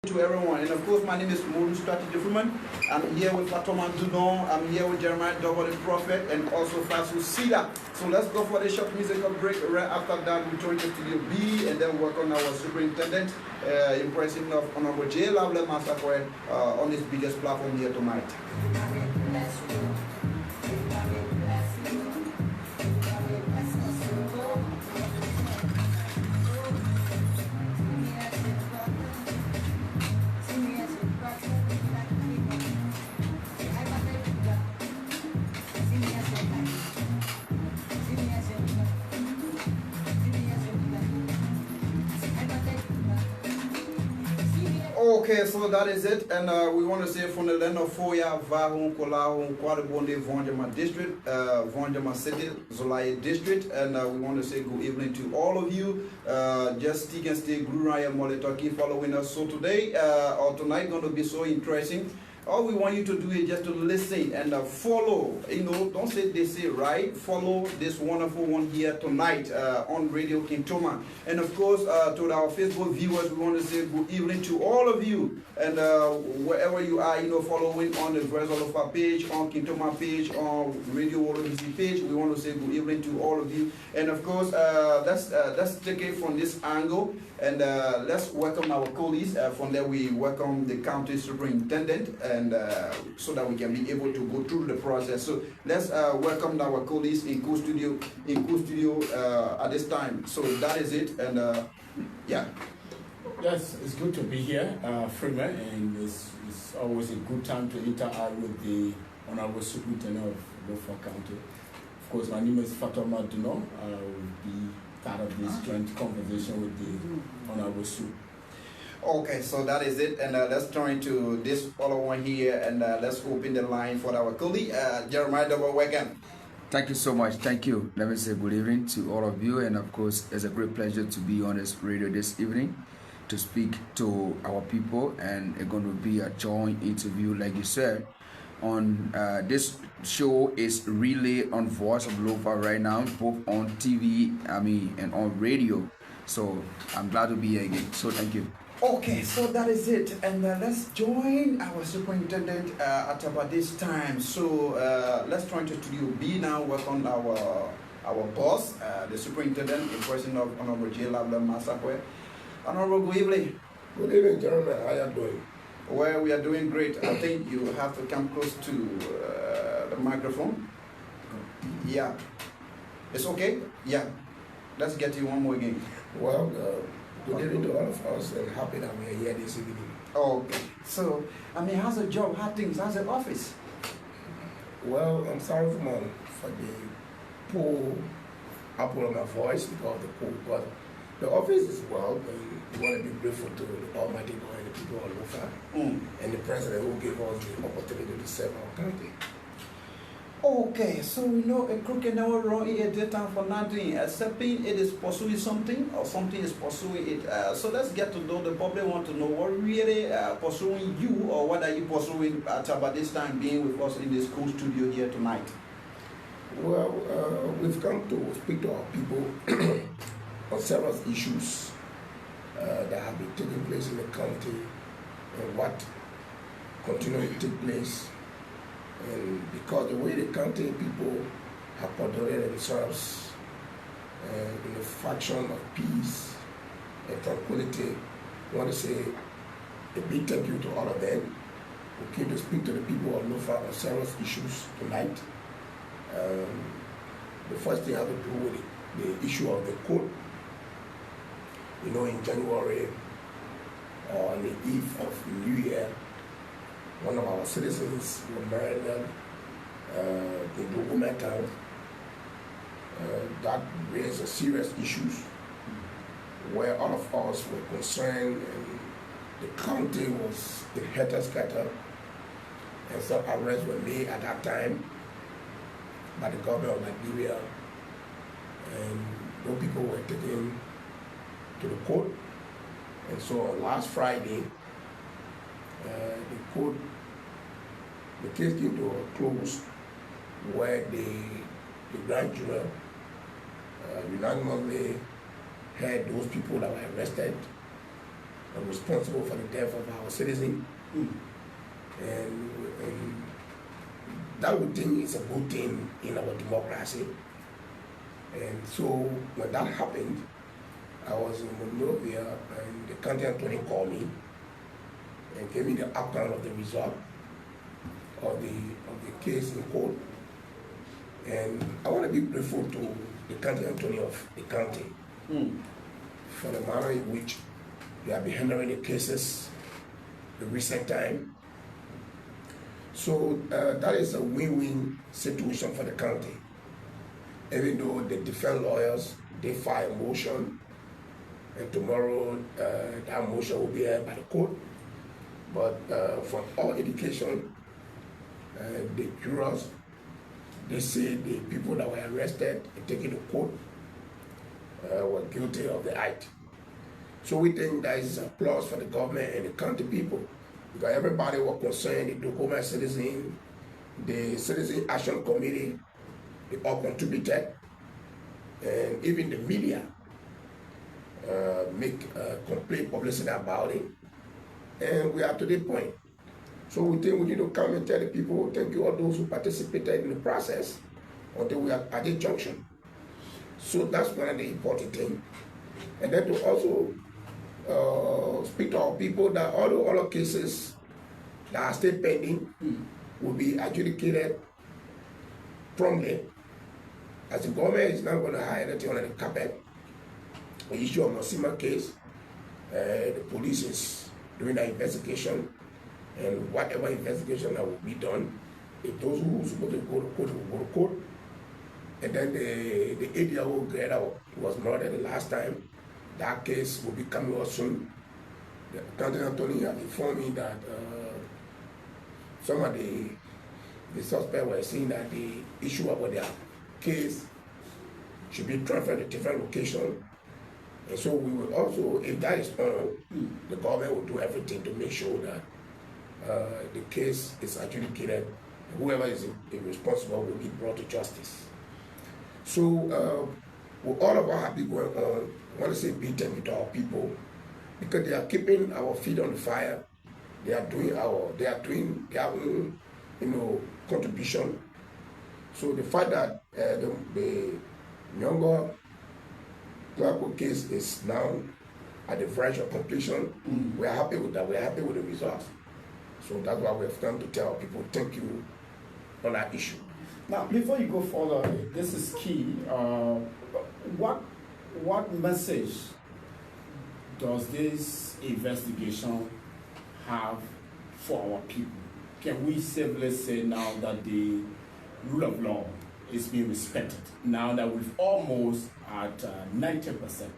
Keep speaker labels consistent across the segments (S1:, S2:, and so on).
S1: To everyone, and of course my name is Moon Strategy Freeman. I'm here with Fatoma Dudon, I'm here with Jeremiah Double the Prophet, and also Fasu Sida. So let's go for the short musical break. Right after that, we turn to Studio B and then work on our superintendent, in person of Honorable J. Lavala Massaquoi on this biggest platform here tonight. Okay, so that is it, and we want to say from the land of Foya, Vahun, Kolahun, Kwadabonde, Vonjama District, Vonjama City, Zolaya District, and we want to say good evening to all of you. Just stick and stay, Guru Raya Moletoki following us. So today, or tonight, going to be so interesting. All we want you to do is just to listen and follow, don't say they say right, follow this wonderful one here tonight on Radio Kintoma. And of course, to our Facebook viewers, we want to say good evening to all of you. And wherever you are, following on the Voice of Lofa page, on Kintoma page, on Radio WBC page, we want to say good evening to all of you. And of course, let's take it from this angle. And let's welcome our colleagues. From there, we welcome the county superintendent, and so that we can be able to go through the process. So let's welcome our colleagues in co-studio at this time. So that is it, and yeah.
S2: Yes, it's good to be here, Freeman, and it's always a good time to interact with the Honorable Superintendent of Lofa County. Of course, my name is Fatoma Duno. I will be part of this joint conversation with the Honorable Sue.
S1: Okay, so that is it, and let's turn to this other one here, and let's open the line for our colleague, Jeremiah Double. Welcome.
S3: Thank you so much. Thank you. Let me say good evening to all of you, and of course, it's a great pleasure to be on this radio this evening to speak to our people, and it's going to be a joint interview, like you said. On this show is really on Voice of Lofa right now, both on TV, and on radio. So I'm glad to be here again. So thank you.
S1: Okay, so that is it, and let's join our superintendent at about this time. So let's turn to Studio B now. Welcome our boss, the superintendent, in person of Honorable J. Lavala Massaquoi. Honorable, good evening.
S4: Good evening, gentlemen. How are you doing?
S1: Well, we are doing great. I think you have to come close to the microphone. Yeah. It's okay? Yeah. Let's get you one more again.
S4: Well, good evening to all of us, and happy that we are here this evening.
S1: Okay. So, how's the job? How things? How's the office?
S4: Well, I'm sorry for the poor apple of my voice because of the poor, but the office is well, and we want to be grateful to the Almighty God and the people of Lofa and the President who gave us the opportunity to serve our country.
S1: Okay, so a crooked never run in a daytime for nothing, excepting it is pursuing something or something is pursuing it. So let's get to know, the public want to know what really pursuing you, or what are you pursuing at about this time being with us in this cool studio here tonight?
S4: Well, we've come to speak to our people on several issues that have been taking place in the county and what continue to take place. And because the way the county people have portrayed themselves in the faction of peace and tranquility, I want to say a big thank you to all of them. We came to speak to the people of Lofa on several issues tonight. The first thing I have to do with the issue of the court. In January, on the eve of New Year, one of our citizens was murdered in the woman town. That raised a serious issues where all of us were concerned, and the county was the helter-skelter, and some arrests were made at that time by the government of Liberia, and those people were taken to the court. And so last Friday, the case came to a close where the grand jury unanimously had those people that were arrested responsible for the death of our citizen. And that we think is a good thing in our democracy. And so when that happened, I was in Monrovia, and the county attorney called me and gave me the outcome of the result of the case in court. And I want to be grateful to the county attorney of the county for the manner in which they have been handling the cases in recent time. So that is a win-win situation for the county. Even though the defense lawyers, they file a motion, and tomorrow that motion will be heard by the court. But from all indication, the jurors, they say the people that were arrested and taken to court were guilty of the act. So we think that is applause for the government and the county people, because everybody was concerned, the Tacoma citizen, the Citizen Action Committee, they all contributed, and even the media make complete publicity about it, and we are to the point. So we think we need to come and tell the people, thank you all those who participated in the process until we are at the junction. So that's one of the important things. And then to also speak to our people that all the other cases that are still pending will be adjudicated promptly. As the government is not going to hide anything under the carpet, the issue of Mosima case, the police is doing an investigation, and whatever investigation that will be done, if those who are supposed to go to court will go to court. And then the 8-year-old girl that was murdered the last time, that case will be coming out soon. The county attorney has informed me that some of the suspects were saying that the issue about their case should be transferred to different location. And so we will also, if that is on, the government will do everything to make sure that the case is adjudicated. Whoever is responsible will be brought to justice. So with all of what has been going on, I want to say big thank you to our people, because they are keeping our feet on the fire. They are doing their own, contribution. So the fact that the younger clerical case is now at the verge of completion, we are happy with that. We are happy with the results. So that's why we have come to tell people thank you on that issue.
S2: Now, before you go further, this is key. What message does this investigation have for our people? Can we safely say now that the rule of law is being respected, now that we've almost at 90%?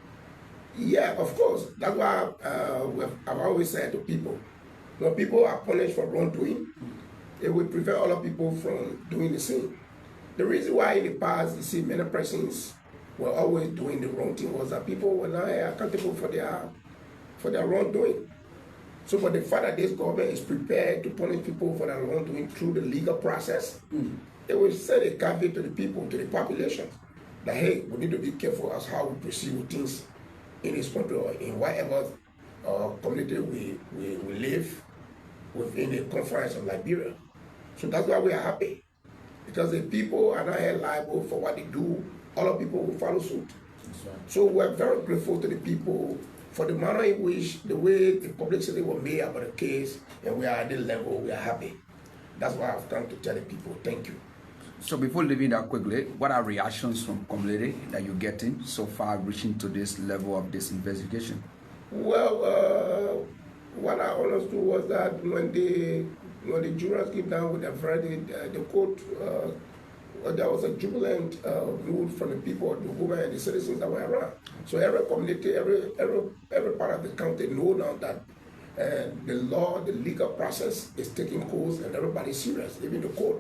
S4: Yeah, of course. That's why I've always said to people, when people are punished for wrongdoing, it will prevent other people from doing the same. The reason why in the past, you see, many persons were always doing the wrong thing was that people were not accountable for their wrongdoing. So for the fact that this government is prepared to punish people for their wrongdoing through the legal process, it will set a caveat to the people, to the population, that hey, we need to be careful as how we proceed with things in this country or in whatever community we live within the confines of Liberia. So that's why we are happy, because the people are not held liable for what they do. Other people will follow suit.
S2: Right.
S4: So we're very grateful to the people for the manner in which, the way the publicity was made about the case, and we are at this level, we are happy. That's why I've come to tell the people, thank you.
S3: So before leaving that quickly, what are reactions from community that you're getting so far reaching to this level of this investigation?
S4: Well, what I understood was that when the jurors came down with the verdict, the court, there was a jubilant mood from the people, the women and the citizens that were around. So every community, every part of the county know now that the law, the legal process is taking course, and everybody's serious, even the court.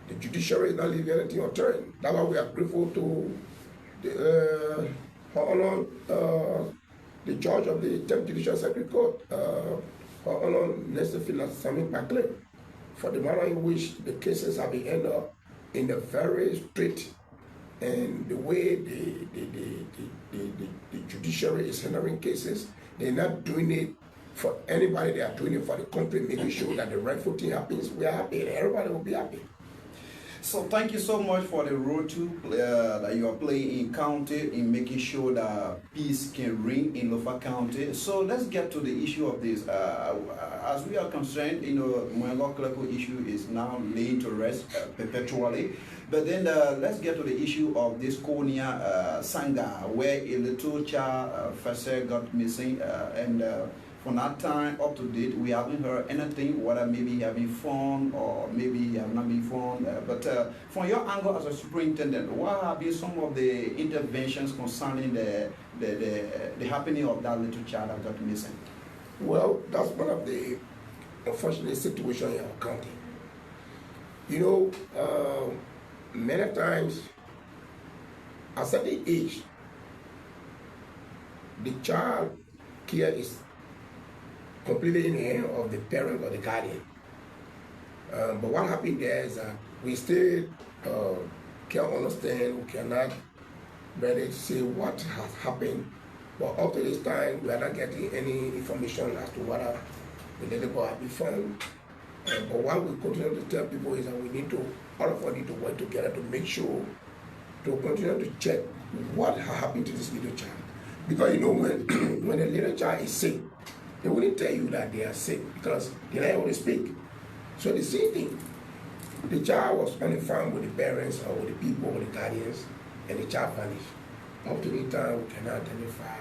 S4: The judiciary is not leaving anything unturned. That's why we are grateful to the the judge of the 10th Judicial Circuit Court, Her Honor Nestor Sami Bakle, for the manner in which the cases have been ended up in a very strict, and the way the judiciary is handling cases, they're not doing it for anybody that are doing it for the country, making sure that the rightful thing happens, we are happy and everybody will be happy.
S1: So thank you so much for the role that you are playing in county in making sure that peace can reign in Lofa County. So let's get to the issue of this. As we are concerned, my local issue is now laid to rest perpetually. But then let's get to the issue of this Konya Sanga, where a little child first got missing, and from that time up to date, we haven't heard anything, whether maybe he have been found or maybe he have not been found. But from your angle as a superintendent, what have been some of the interventions concerning the happening of that little child that got missing?
S4: Well, that's one of the unfortunate situations in our county. Many times, at a certain age, the child care is completely in the hand of the parent or the guardian. But what happened there is that we still can't understand, we cannot really say what has happened. But up to this time, we are not getting any information as to whether the little boy has been found. But what we continue to tell people is that we need to, all of us need to work together to make sure, to continue to check what has happened to this little child. Because when a little child is sick, they wouldn't tell you that they are sick because they don't want to speak. So the same thing, the child was only found with the parents or with the people, with the guardians, and the child vanished. Up to the time, we cannot identify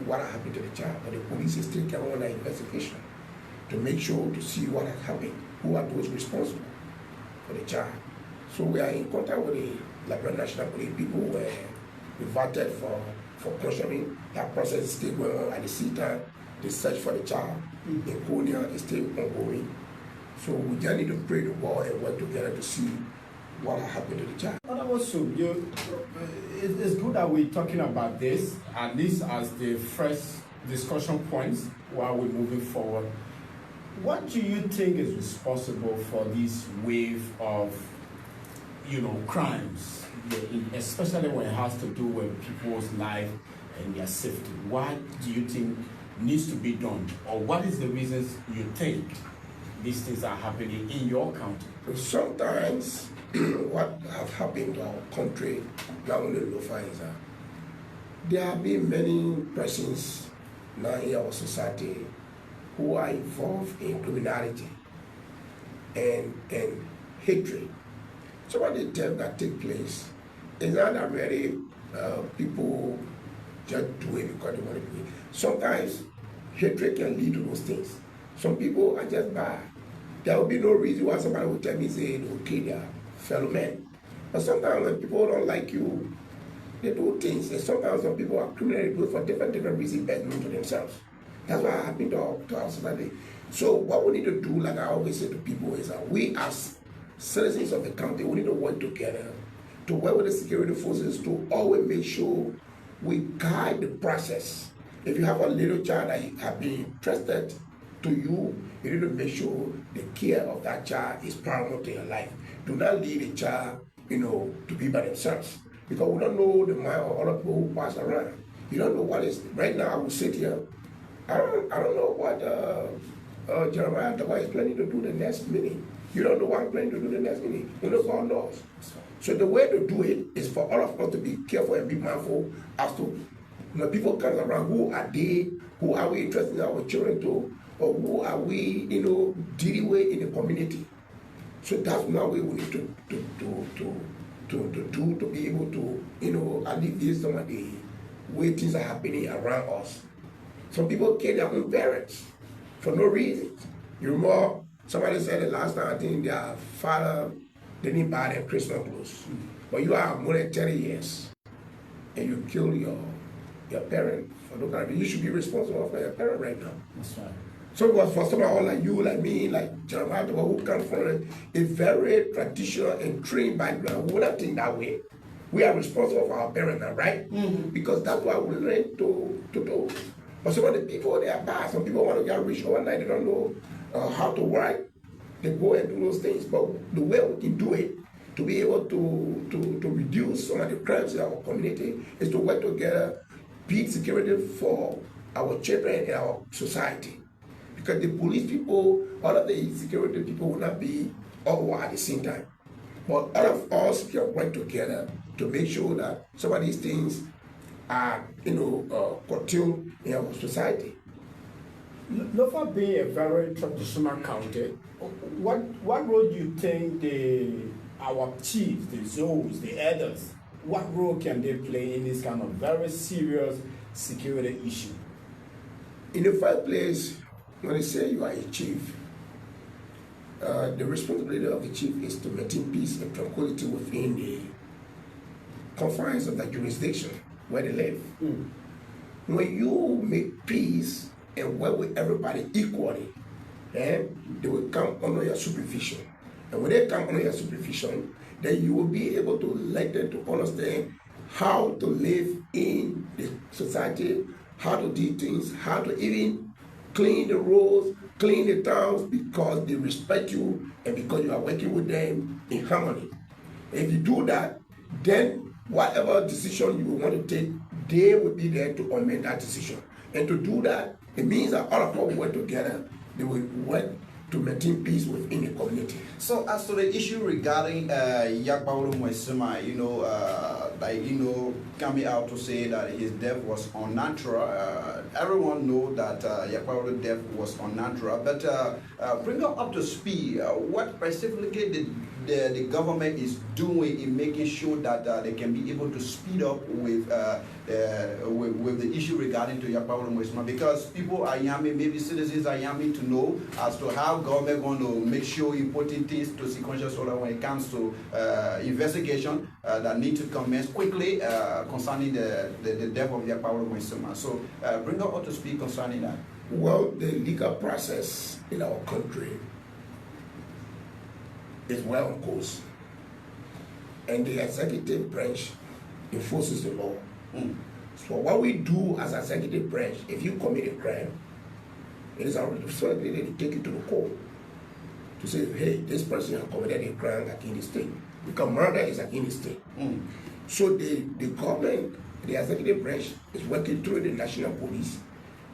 S4: what happened to the child, but the police is still carrying on an investigation to make sure to see what has happened, who are those responsible for the child. So we are in contact with the Lavala National Police. People were invited for questioning. That process is still going on. At the same time, the search for the child in Konya is still ongoing. So we just need to pray the war and work together to see what happened to the child.
S2: But also, it's good that we're talking about this, at least as the first discussion points while we're moving forward. What do you think is responsible for this wave of, crimes, especially when it has to do with people's life and their safety? What do you think needs to be done, or what is the reasons you think these things are happening in your county?
S4: Sometimes what has happened to our country, not only Lofa, is that there have been many persons now in our society who are involved in criminality and hatred. Some of the things that take place is not that really people just do it because they want to do it. Sometimes hatred can lead to those things. Some people are just bad. There will be no reason why somebody will tell me, say, they will kill their fellow men. But sometimes when people don't like you, they do things. And sometimes some people are criminally good for different reasons best known to themselves. That's what happened to our society. So what we need to do, like I always say to people, is that we as citizens of the county, we need to work together, to work with the security forces to always make sure we guide the process. If you have a little child that has been entrusted to you, you need to make sure the care of that child is paramount to your life. Do not leave the child, to be by themselves. Because we don't know the mind of other people who pass around. You don't know what is, right now I will sit here, I don't know what Jeremiah is planning to do the next meeting. You don't know what I'm planning to do the next meeting. God knows. So the way to do it is for all of us to be careful and be mindful as to when people come around, who are they, who are we interested in our children to, or who are we, dealing with in the community. So that's one way we need to be able to, alleviate some of the way things are happening around us. Some people kill their own parents for no reason. You remember somebody said the last time, I think their father didn't buy them Christmas clothes. But you are more than 30 years and you kill your parent for no kind of, you should be responsible for your parent right now.
S2: That's right.
S4: So it was for someone like you, like me, like Jeremiah, who comes from a very traditional and trained background. We wouldn't think that way. We are responsible for our parents now, right? Mm-hmm. Because that's what we learn to do. But some of the people, they are bad. Some people want to get rich overnight. They don't know how to work. They go and do those things. But the way we can do it, to be able to reduce some of the crimes in our community, is to work together, build security for our children and our society. Because the police people, all of the security people will not be all at the same time. But all of us can work together to make sure that some of these things are, curtailed in our society.
S2: Lofa being a very traditional county, what role do you think our chiefs, the zones, the elders, what role can they play in this kind of very serious security issue?
S4: In the first place, when they say you are a chief, the responsibility of the chief is to maintain peace and tranquility within the confines of that jurisdiction where they live. When you make peace and work with everybody equally, they will come under your supervision. And when they come under your supervision, then you will be able to let them to understand how to live in the society, how to do things, how to even clean the roads, clean the towns, because they respect you and because you are working with them in harmony. If you do that, then whatever decision you want to take, they will be there to amend that decision. And to do that, it means that all of us will work together. They will work to maintain peace within the community.
S1: So as to the issue regarding Yakbaulu Moisima, coming out to say that his death was unnatural, everyone know that Yakbaulu's death was unnatural, but bring up to speed, what specifically the government is doing in making sure that they can be able to speed up with the issue regarding to Yakbaulu Moisima, because people are yamming, maybe citizens are yamming to know as to how government going to make sure you putting things to sequential order when it comes to investigation that need to commence quickly concerning the death of Yakbaulu Moisima. So bring up to speak concerning that.
S4: Well, the legal process in our country is well on course, and the executive branch enforces the law. So what we do as executive branch, if you commit a crime, it is our responsibility to take it to the court to say, hey, this person has committed a crime against the state, because murder is against the state. So the government, the executive branch, is working through the national police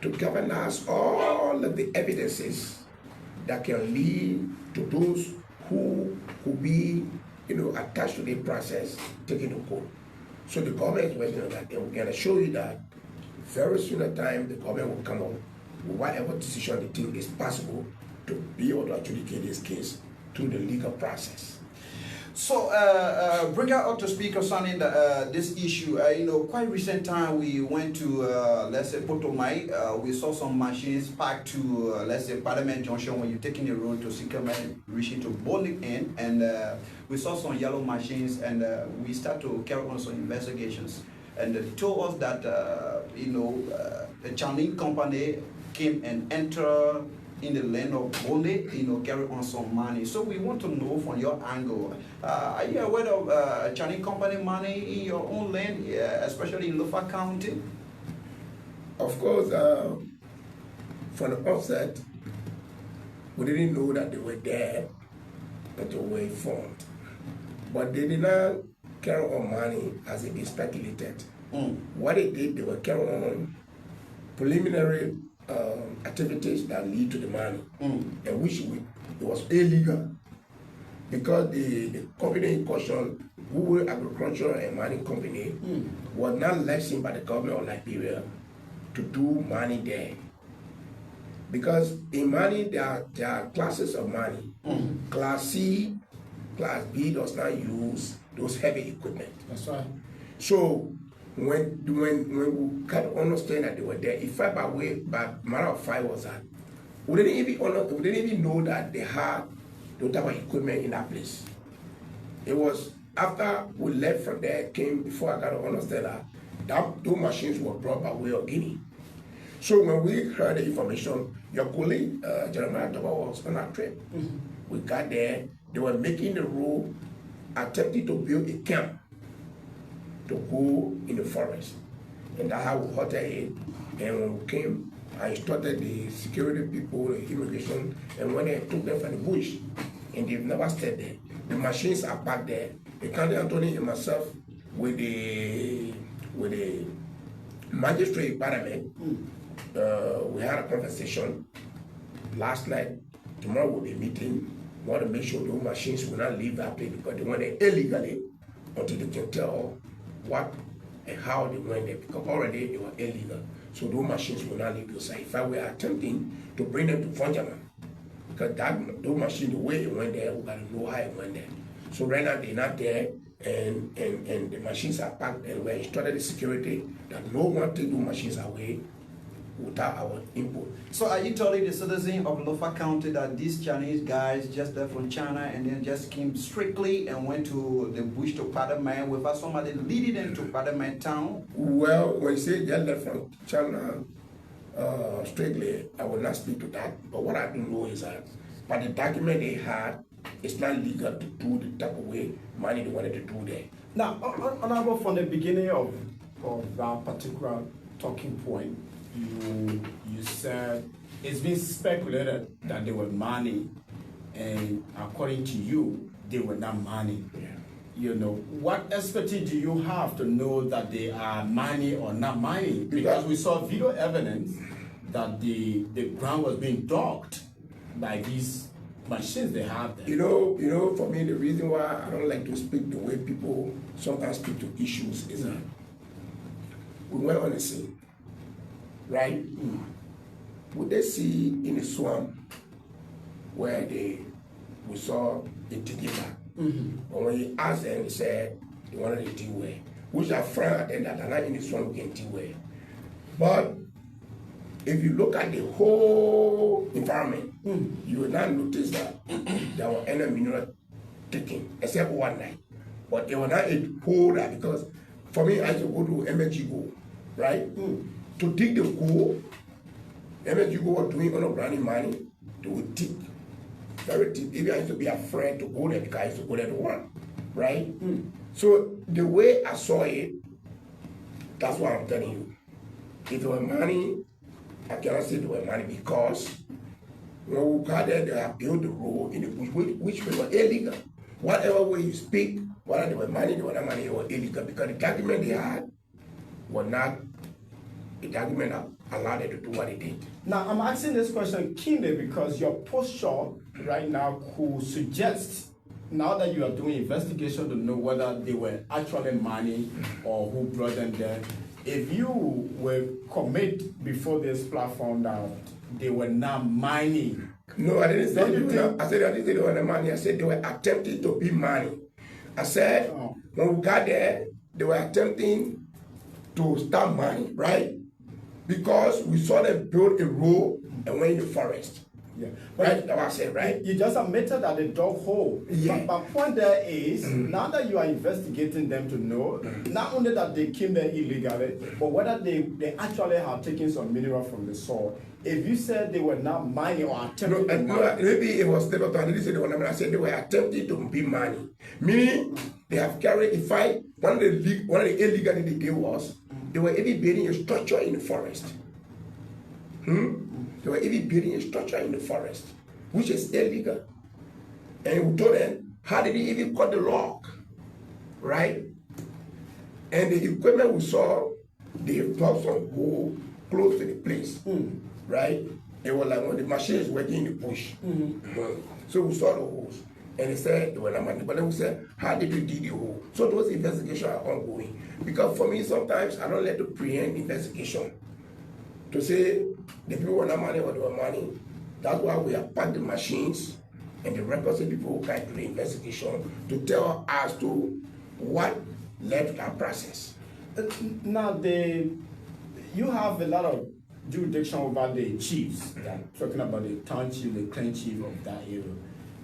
S4: to govern us all of the evidences that can lead to those who will be, attached to the process, taken to court. So the government is working on that, and we're going to show you that very soon at time the government will come up with whatever decision they think is possible to be able to adjudicate this case through the legal process.
S1: So, bring her up to speak concerning this issue. Quite recent time we went to, let's say, Potomai. We saw some machines packed to, let's say, Parliament Junction when you're taking the road to Sikama, reaching to Bowling End. And we saw some yellow machines, and we start to carry on some investigations. And they told us that, a Chinese company came and entered in the land of Bonde, carry on some money. So we want to know from your angle, are you aware of Chinese company money in your own land, especially in Lofa County?
S4: Of course, from the outset, we didn't know that they were there, but they were informed. But they did not carry on money as it is speculated. What they did, they were carrying on preliminary activities that lead to the money, and which it was illegal, because the company in question, Google Agricultural and Mining Company, was not licensed by the government of Liberia to do money there. Because in money, there are classes of money. Class C, Class B does not use those heavy equipment.
S2: That's right.
S4: So when we kind of understand that they were there, in fact, by matter of fact was that we didn't even know that they had those type of equipment in that place. It was after we left from there, before I got to understand that those machines were brought by way of Guinea. So when we heard the information, your colleague Jeremiah Toba was on our trip. We got there, they were making the road, attempting to build a camp to go in the forest. And that's how we halted it. And when we came, I instructed the security people, the immigration, and when I took them from the bush, and they've never stayed there. The machines are back there. The County Attorney and myself with the magistrate parliament, we had a conversation last night. Tomorrow we'll be meeting. We want to make sure those machines will not leave that place because they went there illegally until they can tell what and how they went there because already they were illegal. So those machines will not leave the site. In fact, we are attempting to bring them to Vonjama because those machines, the way it went there, we got to know how it went there. So right now they're not there, and the machines are packed, and we instructed the security that no one take those machines away without our input.
S1: So are you telling the citizens of Lofa County that these Chinese guys just left from China and then just came strictly and went to the bush to Parliament without somebody leading them to Parliament town?
S4: Well, when you say just left from China strictly, I will not speak to that. But what I do know is that by the document they had, it's not legal to do the type of way money they wanted to do there.
S2: Now, Honorable, from the beginning of that particular talking point, you said it's been speculated that they were money, and according to you, they were not money.
S4: Yeah.
S2: You know, what expertise do you have to know that they are money or not money? Because we saw video evidence that the ground was being dogged by these machines they have there.
S4: You know, for me, the reason why I don't like to speak the way people sometimes speak to issues is that we went on the scene, right? Would they see in the swamp where we saw a tiki bag? But when you asked them, they said they wanted a tea way, which are friends and that are not in the swamp we can tea way. But if you look at the whole environment, you will not notice that there were any mineral taken, except one night. But it was not a whole night because for me, I used to go to MSG Go, right? To dig the coal, MSG Go was doing underground mining, they would dig very deep. Maybe I used to be afraid to go there because I used to go there to work, right? So the way I saw it, that's what I'm telling you. If it were money, I cannot say they were money because when we got there, they have built the road in the bush, which were illegal. Whatever way you speak, whether they were money, they were not money, they were illegal because the document they had were not the document that allowed them to do what they did.
S2: Now, I'm asking this question keenly because your posture right now could suggest, now that you are doing investigation to know whether they were actually money or who brought them there, if you were commit before this platform that they were not mining.
S4: No, I didn't say I didn't say they were not money. I said they were attempting to be money. I said when we got there, they were attempting to start money, right? Because we saw them build a road and went in the forest.
S2: Yeah,
S4: right. That's what I said, right?
S2: You just admitted that they dug hole.
S4: Yeah.
S2: But point there is, now that you are investigating them to know, not only that they came there illegally, but whether they actually have taken some mineral from the soil. If you said they were not mining or attempting to mine,
S4: maybe it was never. I didn't say they were not mining. I said they were attempting to be mining. Meaning they have carried a fight. One of the illegal things they did was they were even building a structure in the forest. They were even building a structure in the forest, which is illegal. And we told them, how did they even cut the log? Right? And the equipment we saw, they brought some hole close to the place. Right? It was like when the machine is working in the bush. So we saw the holes. And they said they were not money. But then we said, how did you dig the hole? So those investigations are ongoing. Because for me, sometimes I don't let to preempt investigation. To say the people were not money or they were money. That's why we have packed the machines and the records of people who can do the investigation to tell us to what led to that process.
S2: Now, you have a lot of jurisdiction over the chiefs. Talking about the town chief, the clan chief of that area.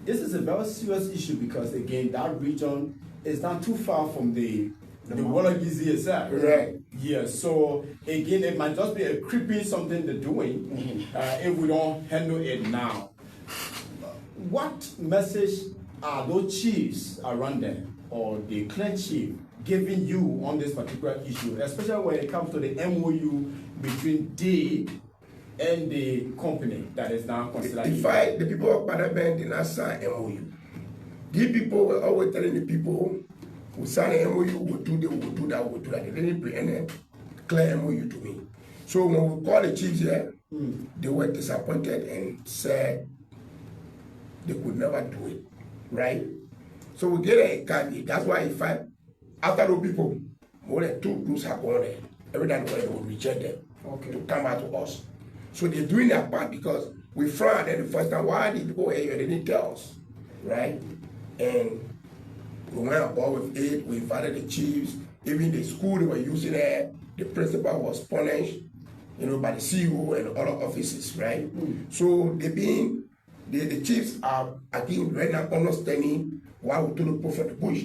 S2: This is a very serious issue because, again, that region is not too far from the Wallagizi itself.
S4: Right.
S2: Yeah, so again, it might just be a creepy something they're doing if we don't handle it now. What message are those chiefs around them or the clan chief giving you on this particular issue, especially when it comes to the MOU between they and the company that is now considered?
S4: In fact, the people of Parliament did not sign MOU. These people were always telling the people who sign an MOU, we'll do that, we'll do that. They didn't bring any clear MOU to me. So when we called the chiefs here, they were disappointed and said they could never do it, right? So we get a candidate. That's why if I, after those people, more than 2 groups have gone there. Every time they would reject them to come back to us. So they're doing their part because we frowned at the first time. Why did people here? They didn't tell us, right? And we went above with it. We invited the chiefs. Even the school they were using there, the principal was punished, by the CEO and other offices, right? So the chiefs are, I think, right now understanding why we told people from the bush.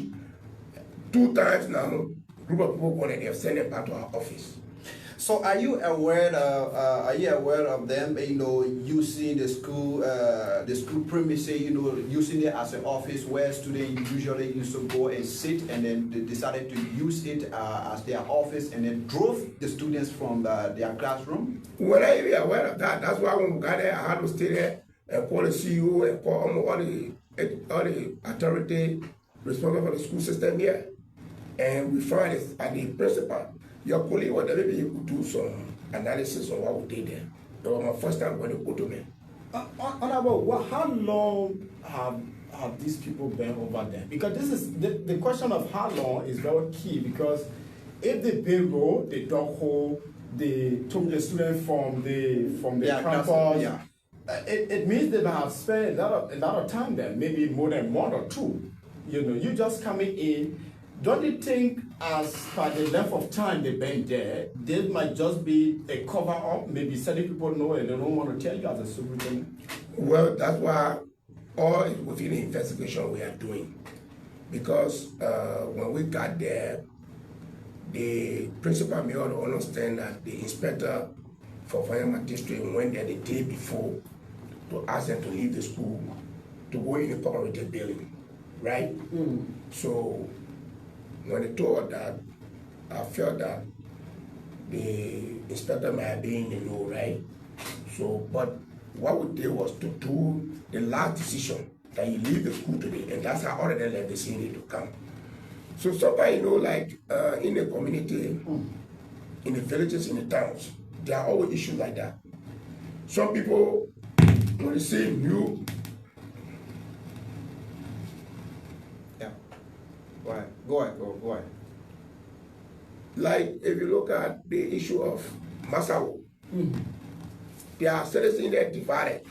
S4: 2 times now, a group of people wanted they have sent them back to our office.
S1: So are you aware of them, using the school premises, using it as an office where students usually used to go and sit, and then they decided to use it as their office and then drove the students from their classroom?
S4: When I even aware of that, that's why when we got there, I had to stay there and call the CEO and call all the authority responsible for the school system here. And we found it at the principal. Your colleague, whatever you could do some analysis on what we did there. That was my first time when they go to me.
S2: How long have these people been over there? Because this is the question of how long is very key, because if the payroll, the dog hole, they took the student from the campus, it means they have spent a lot of time there, maybe more than 1 or 2. You just coming in. Don't you think, as per the length of time they've been there, there might just be a cover-up? Maybe certain people know and they don't want to tell you as a superintendent?
S4: Well, that's why all is within the investigation we are doing. Because when we got there, the principal may ought to understand that the inspector for Lavala district went there the day before to ask them to leave the school to go in the cooperative building, right? So when they told that, I felt that the inspector might have been in the know, right? So, but what we did was to do the last decision that you leave the school today, and that's how all of them left the city to come. So sometimes, like in the community, in the villages, in the towns, there are always issues like that. Some people, when they say new,
S1: Go ahead.
S4: Like if you look at the issue of Massaquoi, there are citizens that divided.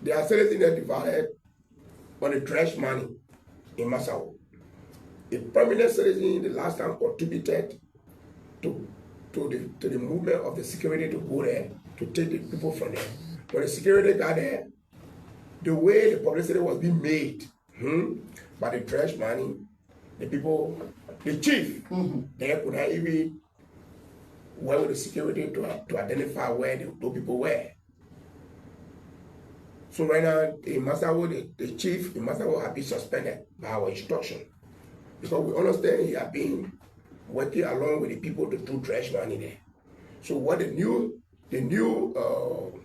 S4: There are citizens that divided on the trash money in Massaquoi. A prominent citizen the last time contributed to the movement of the security to go there to take the people from there. When the security got there, the way the publicity was being made by the trash money, the people, the chief, they could not even work with the security to identify where those people were. So right now, in Massaquoi, the chief in Massaquoi has been suspended by our instruction. Because we understand he has been working along with the people to do trash money there. So what the new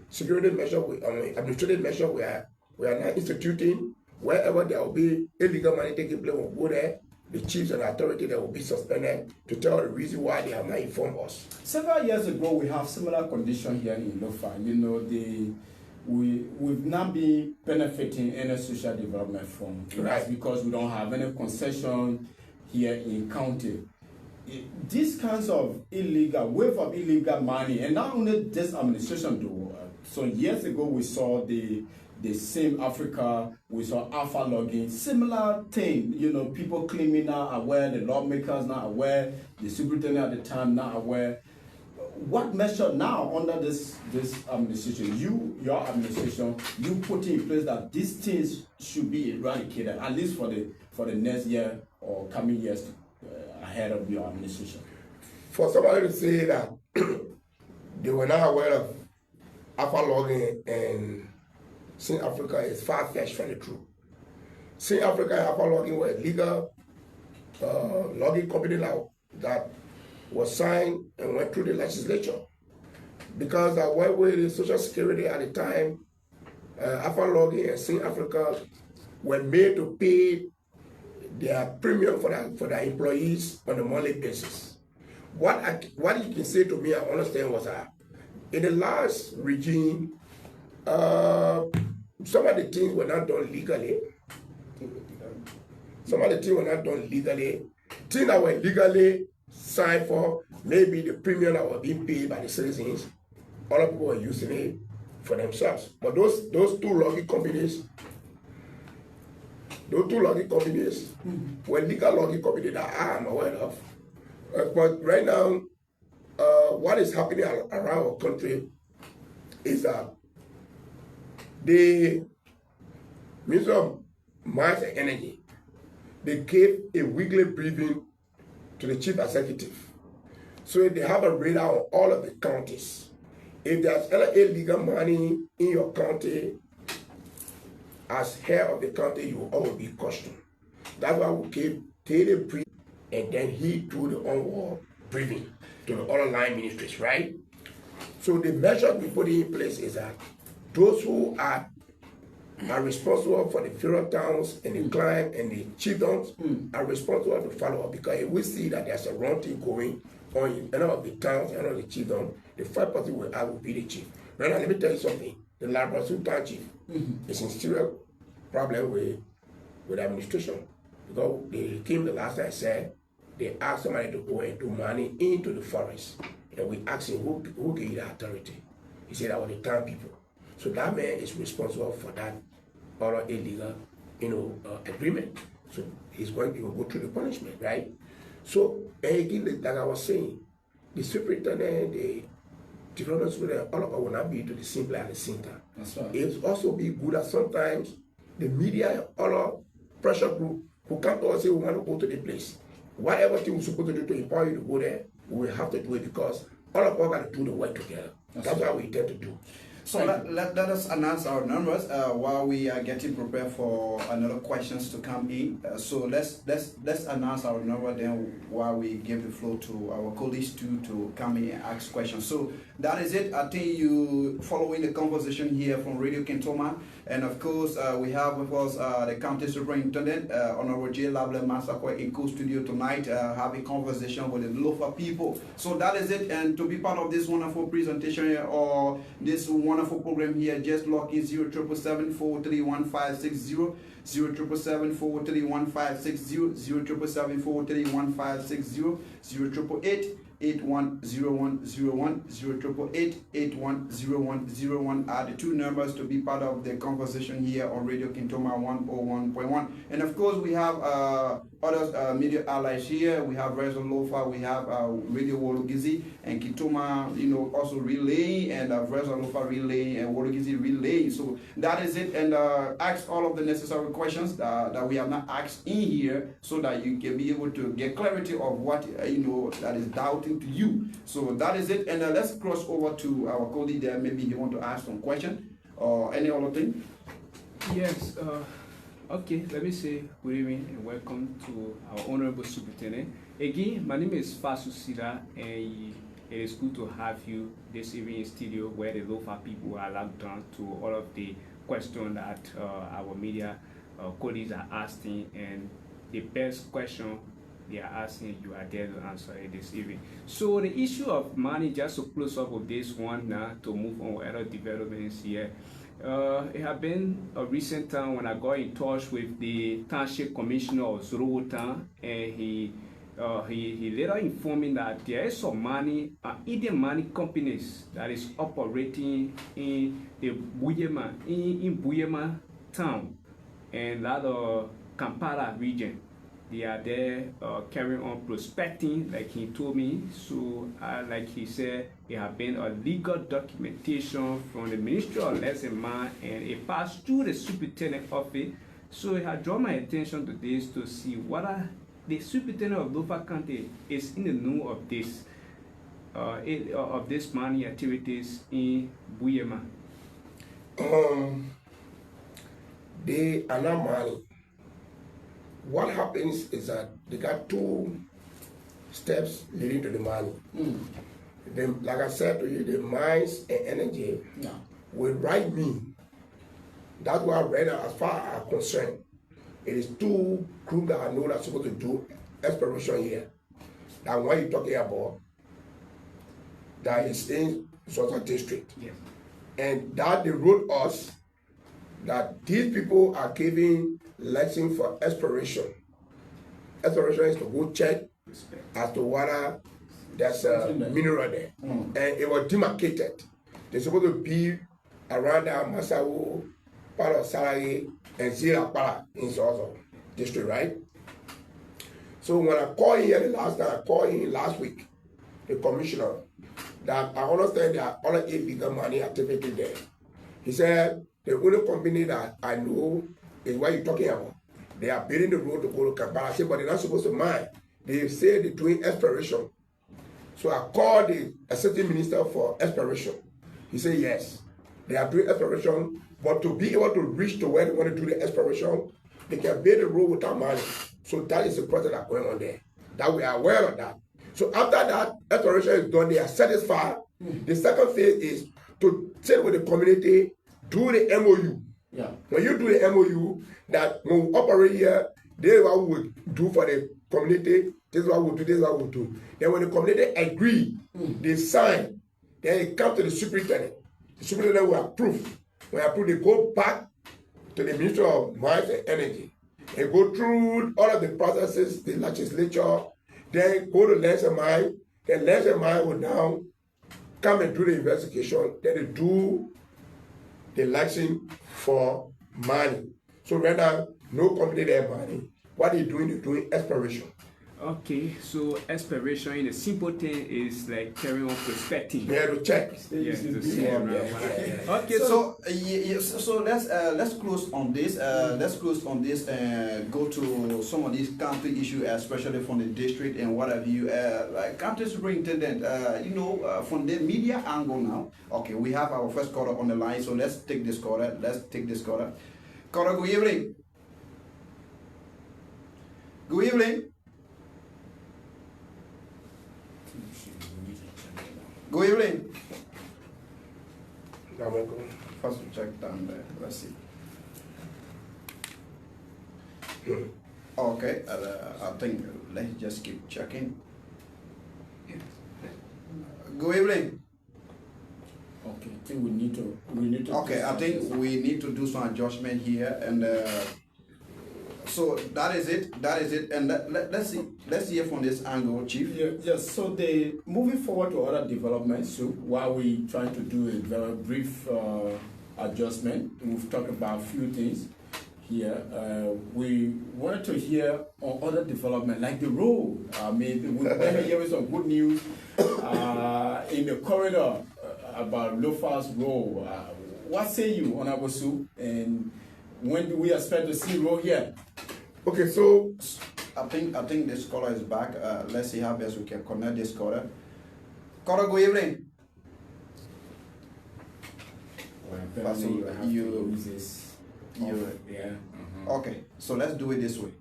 S4: security measure, administrative measure we are now instituting, wherever there will be illegal money taking place, we'll go there. The chiefs and authority that will be suspended to tell the reason why they have not informed us.
S2: Several years ago, we have similar condition here in Lofa. We've not been benefiting any social development from right, because we don't have any concession here in county. These kinds of wave of illegal money, and not only this administration do. So years ago, we saw the same Africa, we saw alpha logging, similar thing, people claiming not aware, the lawmakers not aware, the superintendent at the time not aware. What measure now under this administration, your administration, you put in place that these things should be eradicated, at least for the next year or coming years ahead of your administration?
S4: For somebody to say that they were not aware of alpha logging and South Africa is far-fetched from the truth. South Africa and alpha logging were legal logging company law that was signed and went through the legislature. Because I worked with the Social Security at the time, alpha logging and South Africa were made to pay their premium for their employees on a monthly basis. What you can say to me, I understand was that in the last regime, some of the things were not done legally. Some of the things were not done legally. Things that were legally signed for, maybe the premium that was being paid by the citizens, other people were using it for themselves. But those two lucky companies, were legal lucky companies that I am aware of. But right now, what is happening around our country is that the Minister of Mines and Energy, they gave a weekly briefing to the chief executive. So they have a radar on all of the counties. If there's any illegal money in your county, as head of the county, you will always be questioned. That's why we gave daily briefing, and then he do the onward briefing to the other line ministries, right? So the measure we put in place is that those who are responsible for the federal towns and the clan and the chiefdoms are responsible to follow up, because if we see that there's a wrong thing going on in any of the towns and all the chiefdoms, the first person will be the chief. Right now, let me tell you something. The Lavala Massaquoi chief is in serious problem with administration, because they came the last time I said they asked somebody to go and do money into the forest, and we asked him who gave you the authority. He said that was the town people. So that man is responsible for that other illegal, agreement. So he's going to go through the punishment, right? So, and again, like I was saying, the superintendent, the development superintendent, all of us will not be to the same place at the same time.
S2: That's right.
S4: It's also be good that sometimes the media, all pressure group who come to us say we want to go to the place. Whatever thing we're supposed to do to empower you to go there, we will have to do it, because all of us got to do the work together. That's what we intend to do.
S1: So let us announce our numbers while we are getting prepared for another questions to come in. So let's announce our number, then while we give the floor to our colleagues to come in and ask questions. So that is it. I think you following the conversation here from Radio Kintoma, and of course we have with us the County Superintendent Honorable J. Lavala Massaquoi in co-studio tonight, having conversation with the Lofa people. So that is it. And to be part of this wonderful presentation here, or this wonderful program here, just log in 0777-431-560, 0777-431-560, 0777-431-560, 0888-810101, 0888-810101 are the two numbers to be part of the conversation here on Radio Kintoma 101.1. And of course, we have other media allies here. We have Radio Lofa, we have Radio Wologizi, and Kintoma, also relaying, and Radio Lofa relaying, and Wologizi relaying. So that is it. And ask all of the necessary questions that we have not asked in here, so that you can be able to get clarity of what that is doubting to you. So that is it. And let's cross over to our colleague there. Maybe he want to ask some question or any other thing.
S5: Yes. Okay, let me say good evening and welcome to our Honorable Superintendent. Again, my name is Fasu Sida, and it is good to have you this evening in studio, where the Lofa people are logged on to all of the questions that our media colleagues are asking, and the best question they are asking, you are there to answer it this evening. So the issue of money, just to close up with this one now, to move on with other developments here. It has been a recent time when I got in touch with the Township Commissioner of Zorowotan, and he later informed me that there is some money, Indian money companies that is operating in the Buyema, in Buyema town, and that Kampala region. They are there carrying on prospecting, like he told me. So, like he said, there have been a legal documentation from the Ministry of Lands and Mines, and it passed through the superintendent office. So, it had drawn my attention to this to see whether the superintendent of Lofa County is in the know of this, money activities in Buyema.
S4: They are not money. What happens is that they got two steps leading to the money. Like I said to you, the Mines and Energy will write me. That's what I read as far as I'm concerned. It is two groups that I know that are supposed to do exploration here. that what you're talking about, that is in Sosa district.
S5: Yes.
S4: And that they wrote us that these people are giving lesson for exploration. Exploration is to go check as to whether there's a mineral there. And it was demarcated. They're supposed to be around the Massaquoi, part of Salary, and Zira Para in Sosa district, right? So when I called in here the last time, I called in last week, the commissioner, that I understand that all 8 bigger money activity there. He said the only company that I know is what you're talking about. They are building the road to go to Kampala. I said, but they're not supposed to mine. They say they're doing exploration. So I called the assistant minister for exploration. He said yes, they are doing exploration, but to be able to reach to where they want to do the exploration, they can build the road without money. So that is the process that's going on there. That we are aware of that. So after that exploration is done, they are satisfied. The second phase is to sit with the community, do the MOU.
S2: Yeah.
S4: When you do the MOU, that when we operate here, this is what we will do for the community, this is what we'll do, this is what we'll do. Then when the community agree, they sign, then it comes to the superintendent. The superintendent will approve. When approve, they go back to the Ministry of Mines and Energy and go through all of the processes, the legislature, then go to Lands and Mine, then Lands and Mine will now come and do the investigation, then they do the election for money. So right now, no company there money. What they're doing exploration.
S5: Okay, so exploration in a simple thing is like carrying on prospecting.
S4: Yeah, to check.
S5: Yes, to see around. Okay,
S1: So let's close on this. Let's close on this and go to some of these county issues, especially from the district and what have you. Like County Superintendent, from the media angle now. Okay, we have our first caller on the line, so let's take this caller. Caller, good evening. Good evening. Good evening. First we check down there. Let's see. Okay, I think let's just keep checking. Good evening.
S2: Okay, I think we need to.
S1: Okay, I think we need to do some adjustment here, and so that is it. And let's hear from this angle, Chief.
S2: Yes. So moving forward to other developments. So while we trying to do a very brief adjustment, we've talked about a few things here. We wanted to hear on other development like the road. Maybe we're hearing some good news in the corridor about Lofa's road. What say you, Honorable Sue? And when do we expect to see road here?
S4: Okay, so
S1: I think this caller is back. Let's see how best we can connect this caller. Caller, good evening. Okay, so let's do it this way.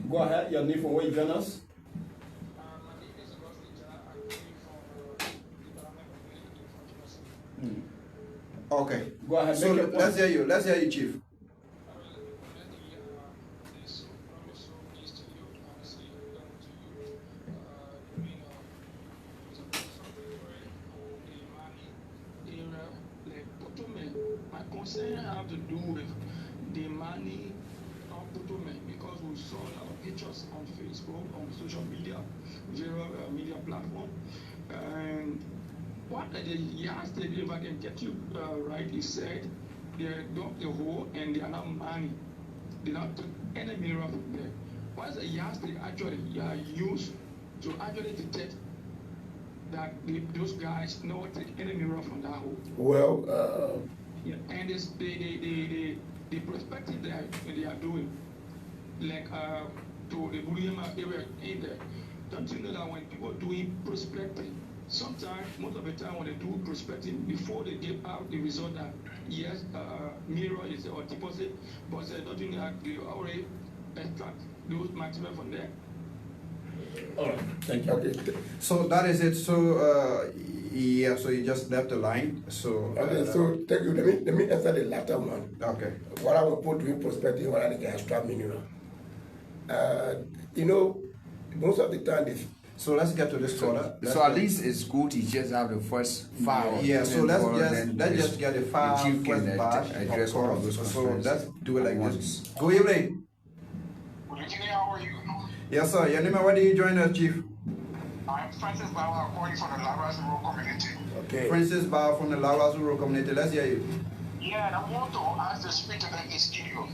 S2: Go ahead, your name from where you join us?
S1: Okay.
S2: Go ahead.
S1: So let's hear you. Let's hear you, Chief.
S6: My concern have to do with the money of Putume because we saw our pictures on Facebook, on social media, various media platform, and what the yesterday, if I can get you rightly said, they dug the hole and they are not money. They not took any mirror from there. What's the yesterday actually used to actually detect that those guys not take any mirror from that hole?
S4: well,
S6: Yeah, and this, the perspective they are doing, like to the Bulliama area in there. Don't you know that when people doing prospecting, sometimes, most of the time when they do prospecting, before they give out the result that yes, mirror is or deposit, but don't you know that they already extract those material from there?
S2: All right, thank you.
S4: okay,
S1: So that is it. So yeah, so you just left the line. So
S4: so thank you. Let me answer the latter one.
S1: okay.
S4: What I will put doing prospecting, what I get extra mineral. You know, most of the time,
S1: So let's get to this quarter.
S3: So at least it's good to just have the first 5.
S1: Yeah, so let's just get the 5
S3: chief
S1: first
S3: can
S1: batch,
S3: address
S1: of
S3: all of
S1: course.
S3: those
S1: So
S3: concerns
S1: let's do it like
S3: at
S1: this.
S3: once.
S1: Good evening.
S6: Good evening, how are you?
S1: Yes, sir. Your name and where do you join us, Chief?
S6: I'm Francis Bauer, calling from the Lavala Massaquoi community.
S4: okay.
S1: Francis Bauer from the Lavala Massaquoi community. Let's hear you.
S6: Yeah, and I want to ask the speaker that is studio.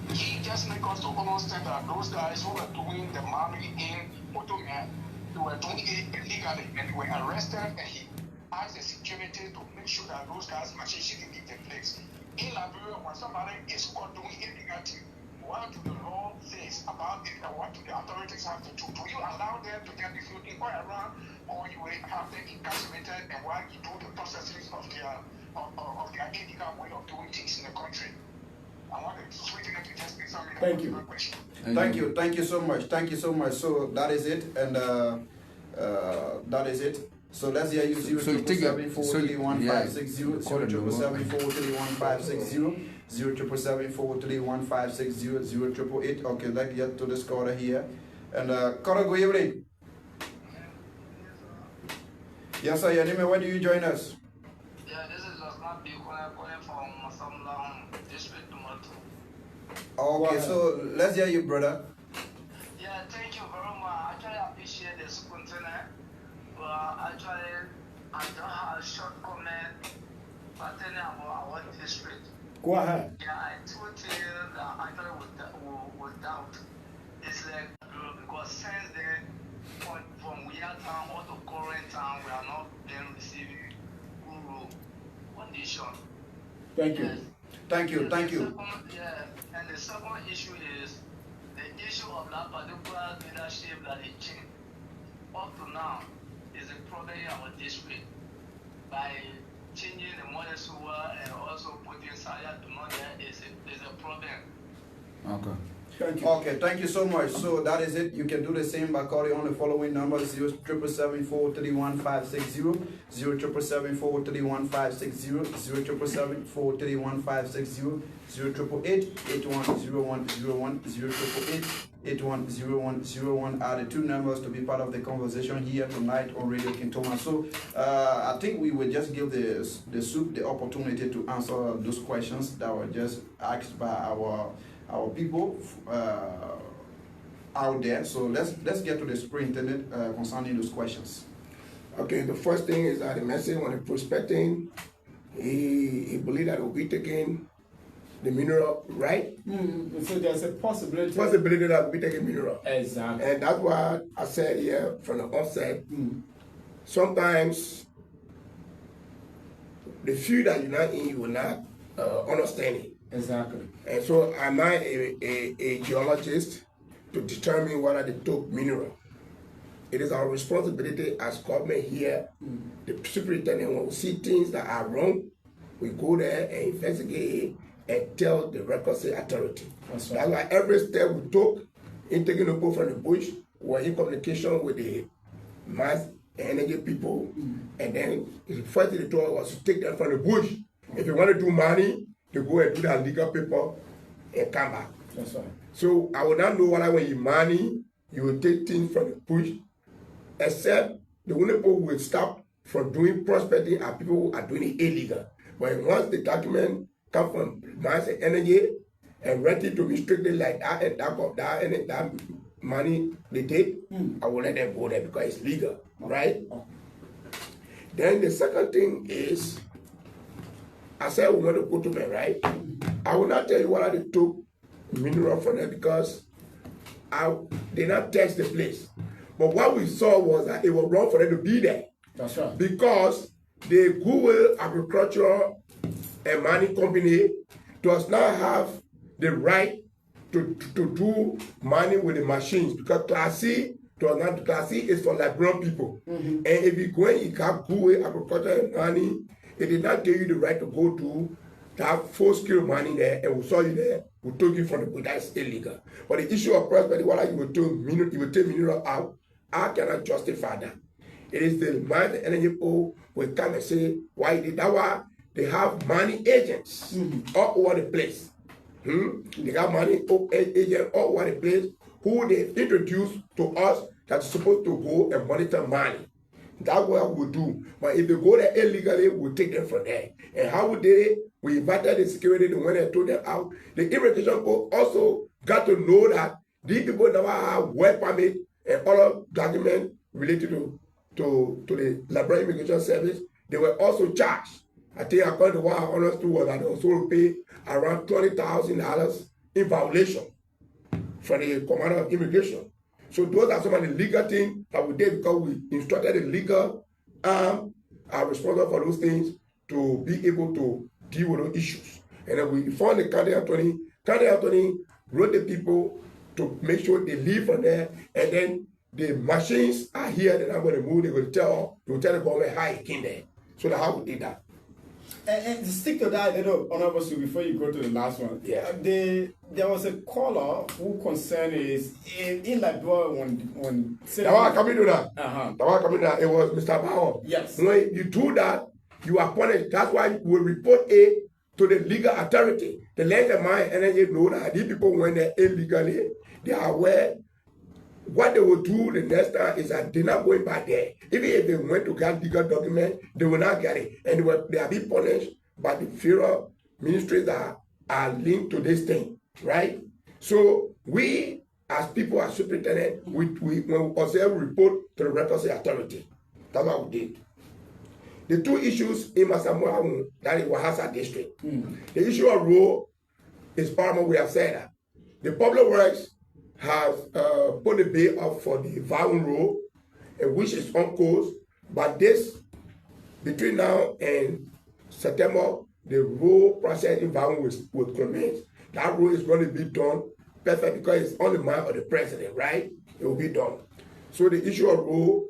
S6: He just make us to understand that those guys who were doing the money in Ottoman, they were doing it illegally and they were arrested, and he asked the security to make sure that those guys machine shouldn't leave the place. In Liberia, when somebody is caught doing illegal thing, what do the law says about it and what do the authorities have to do? Do you allow them to get the food inquire around, or you will have them incarcerated and while you do the processes of their illegal way of doing things in the country? I want to switch it to just be something.
S2: Thank you.
S1: Thank you so much. Thank you so much. So that is it, and that is it. So let's hear you 077431560, 077431560, 077431560, 0888. Okay, let's get to this caller here. And caller, good evening. Yes, sir. Your name and where do you join us?
S6: Yeah, this is just not big calling from some district tomato.
S1: Okay, so let's hear you, brother.
S6: Yeah, thank you very much. Actually, I appreciate the superintendent. But actually, I don't have a short comment pertaining about our district.
S2: Go ahead.
S6: Yeah, I told you that actually with doubt. It's like, because since then, from we are town or to current town, we are not been receiving good condition.
S2: Thank you.
S6: Yes.
S1: Thank you. Thank you.
S6: Yeah, and the second issue is the issue of that particular leadership that they changed. Up to now is a problem in our district by changing the money sewer and also putting Saya to money is a problem.
S3: Okay.
S2: Thank you.
S1: Okay, thank you so much. So that is it. You can do the same by calling on the following numbers: 07774311560, 07774311560, 07774311560, 088810101, 088810101 are the 2 numbers to be part of the conversation here tonight on Radio Kintoma. So I think we will just give the soup the opportunity to answer those questions that were just asked by our people out there. So let's get to the superintendent concerning those questions.
S4: Okay, the first thing is that the message on the prospecting, he believed that we'll be taking the mineral, right?
S2: So there's a possibility.
S4: Possibility that we'll be taking mineral.
S2: Exactly.
S4: And that's why I said here from the onset, sometimes the field that you're not in, you will not understand it.
S2: Exactly.
S4: And so I'm not a geologist to determine whether they took mineral. It is our responsibility as government here, the superintendent, when we see things that are wrong, we go there and investigate and tell the requisite authority.
S2: That's
S4: That's why every step we took in taking the boat from the bush, we're in communication with the mass energy people, and then the first thing they told us was to take them from the bush. If you want to do money, to go and do that legal paper and come back.
S2: That's right.
S4: So I will not know whether when you money, you will take things from the bush, except the only people who will stop from doing prospecting are people who are doing it illegal. But once the document come from mass energy and ready to be strictly like that and that money they take, I will let them go there because it's legal, right? Then the second thing is, I said we want to go to bed, right? I will not tell you what they took mineral from there because they not test the place. But what we saw was that it was wrong for them to be there.
S2: That's right.
S4: Because the Google Agriculture and Mining Company does not have the right to do mining with the machines because Class C does not. Class C is for Liberian people. And if you go and you got Google Agriculture and Mining, it did not give you the right to go to that full-scale mining there, and we saw you there, we took you from the boat. That's illegal. But the issue of prosperity, whether you will take mineral out, I cannot justify that. It is the mine energy people will come and say, why did that? Why they have money agents all over the place. They got money, agent all over the place who they introduced to us that's supposed to go and monitor money. That's what we'll do. But if they go there illegally, we'll take them from there. And how we did it, we invited the security, and when they told them out, the immigration court also got to know that these people never have work permit and other documents related to the Liberian Immigration Service. They were also charged. I think according to what I understood was that they also pay around $20,000 in violation from the Commander of Immigration. So those are some of the legal things that we did because we instructed the legal are responsible for those things to be able to deal with those issues. And then we informed the county attorney. County attorney wrote the people to make sure they leave from there. And then the machines are here. They're not going to move. They're going to tell the government how it came there. So that's how we did that.
S2: And to stick to that, Honorable Sue, before you go to the last one, there was a caller who concern is in Liberia when
S4: that was coming to that. That was coming to that. It was Mr. Bauer.
S2: Yes.
S4: When you do that, you are punished. That's why we report it to the legal authority. The land mine energy know that these people went there illegally. They are aware. What they will do the next time is that they're not going back there. Even if they went to get legal document, they will not get it. And they are being punished by the federal ministries that are linked to this thing, right? So we, as people, as superintendent, we also report to the records authority. That's what we did. The two issues in Massaquoi, that is Wahasa district. The issue of road is paramount. We have said that. The public works have put the bay up for the Vowon Road, which is on course. But this, between now and September, the road process in Vowon will commence. That road is going to be done perfect because it's on the mind of the president, right? It will be done. So the issue of road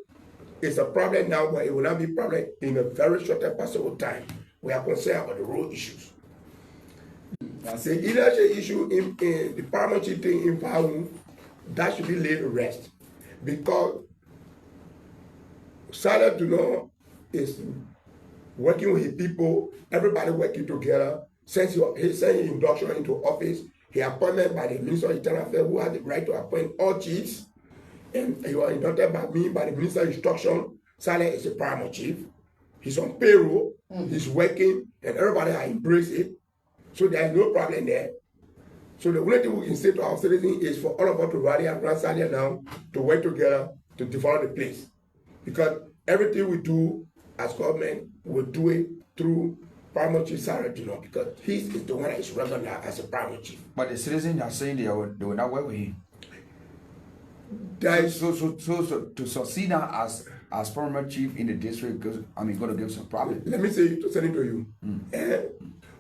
S4: is a problem now, but it will not be a problem in a very short possible time. We are concerned about the road issues. The leadership issue in the paramount thing in Vowon, that should be laid to rest because Sada Duno is working with his people, everybody working together. Since he sent his induction into office, he appointed by the Minister of Internal Affairs, who has the right to appoint all chiefs, and he was inducted by me by the Minister of Instruction. Sada is a paramount chief. He's on payroll, he's working, and everybody has embraced it. So there is no problem there. So the only thing we can say to our citizens is for all of us to rally around Sadia now to work together to develop the place. Because everything we do as government, we'll do it through Paramount Chief Sarah, because he is the one that is recognized as a Paramount Chief.
S3: But the citizens are saying they will not work with him. So to succeed now as Paramount Chief in the district, because going to give some problem.
S4: Let me say to send it to you.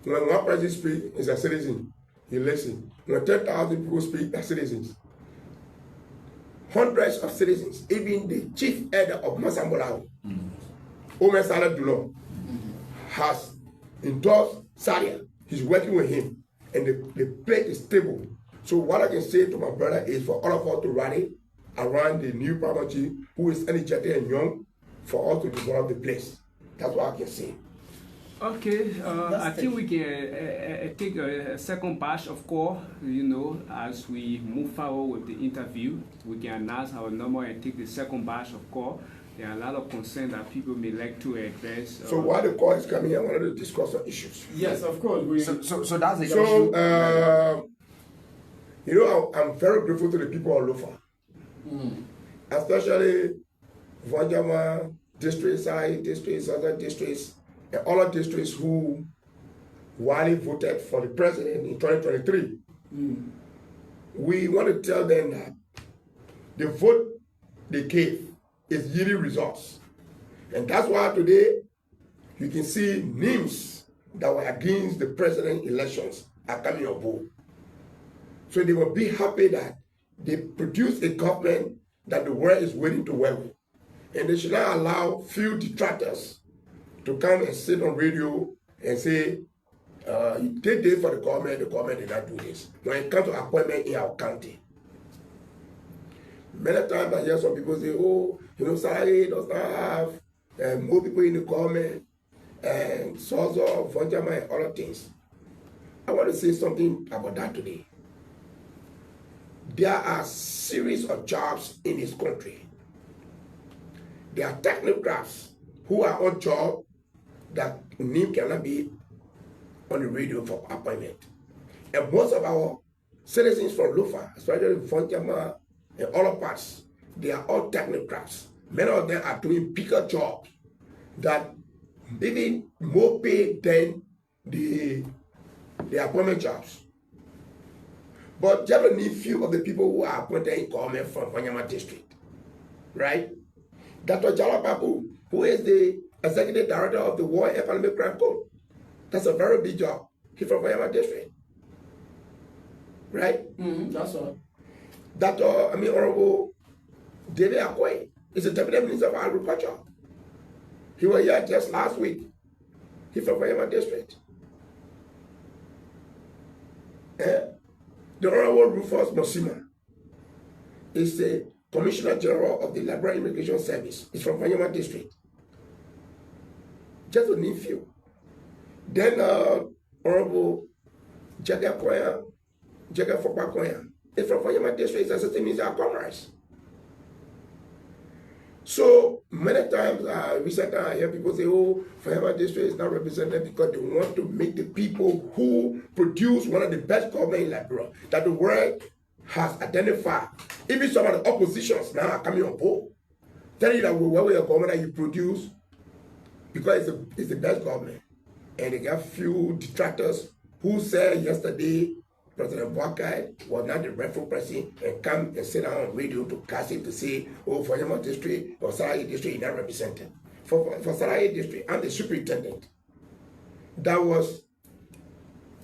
S4: When one person speaks, is a citizen. You listen. When 10,000 people speak, they're citizens. Hundreds of citizens, even the chief elder of Masambola, Omer Salah Dulon, has endorsed Sadia. He's working with him, and the plate is stable. So what I can say to my brother is for all of us to rally around the new paramount chief, who is energetic and young, for us to develop the place. That's what I can say.
S5: Okay, I think we can take a second batch of call, as we move forward with the interview. We can announce our number and take the second batch of call. There are a lot of concerns that people may like to address.
S4: So while the call is coming, I wanted to discuss some issues.
S2: Yes, of course.
S3: So that's the issue.
S4: I'm very grateful to the people of Lofa. Especially Vonjama districts, Sai districts, other districts, and all the districts who widely voted for the president in 2023. We want to tell them that the vote they gave is yielding results. And that's why today you can see names that were against the president elections are coming on board. So they will be happy that they produce a government that the world is waiting to work with. And they should not allow few detractors to come and sit on radio and say, they did for the government did not do this. When it comes to appointment in our county. Many times I hear some people say, Sarari does not have more people in the government, and Sozo, Vonjama, and other things. I want to say something about that today. There are a series of jobs in this country. There are technocrats who are on job that name cannot be on the radio for appointment. And most of our citizens from Lofa, especially Vonjama and other parts, they are all technocrats. Many of them are doing bigger jobs that even more paid than the appointment jobs. But just a few of the people who are appointed in government from Vonjama district, right? Dr. Jalapapu, who is the executive director of the War and Economic Crime Code, that's a very big job. He's from Vonjama district, right?
S2: That's all.
S4: Honorable David Akwe is the Deputy Minister of Agriculture. He was here just last week. He's from Vonjama district. The Honorable Rufus Mosima is the Commissioner General of the Lavala Immigration Service. He's from Vonjama district. Just to name few. Then Honorable Jaga Fopakoya is from Vonjama district. He's Assistant Minister of Commerce. So many times, recently I hear people say, oh, Vonjama district is not represented because they want to make the people who produce one of the best government in Liberia that the world has identified. Even some of the oppositions now are coming on board, telling you that whatever your government that you produce, because it's the best government. And they got few detractors who said yesterday President Boakai was not the rightful person and come and sit down on radio to cast it to say, oh, for Vonjama district or Salai district is not represented. For Salai district, I'm the superintendent. That was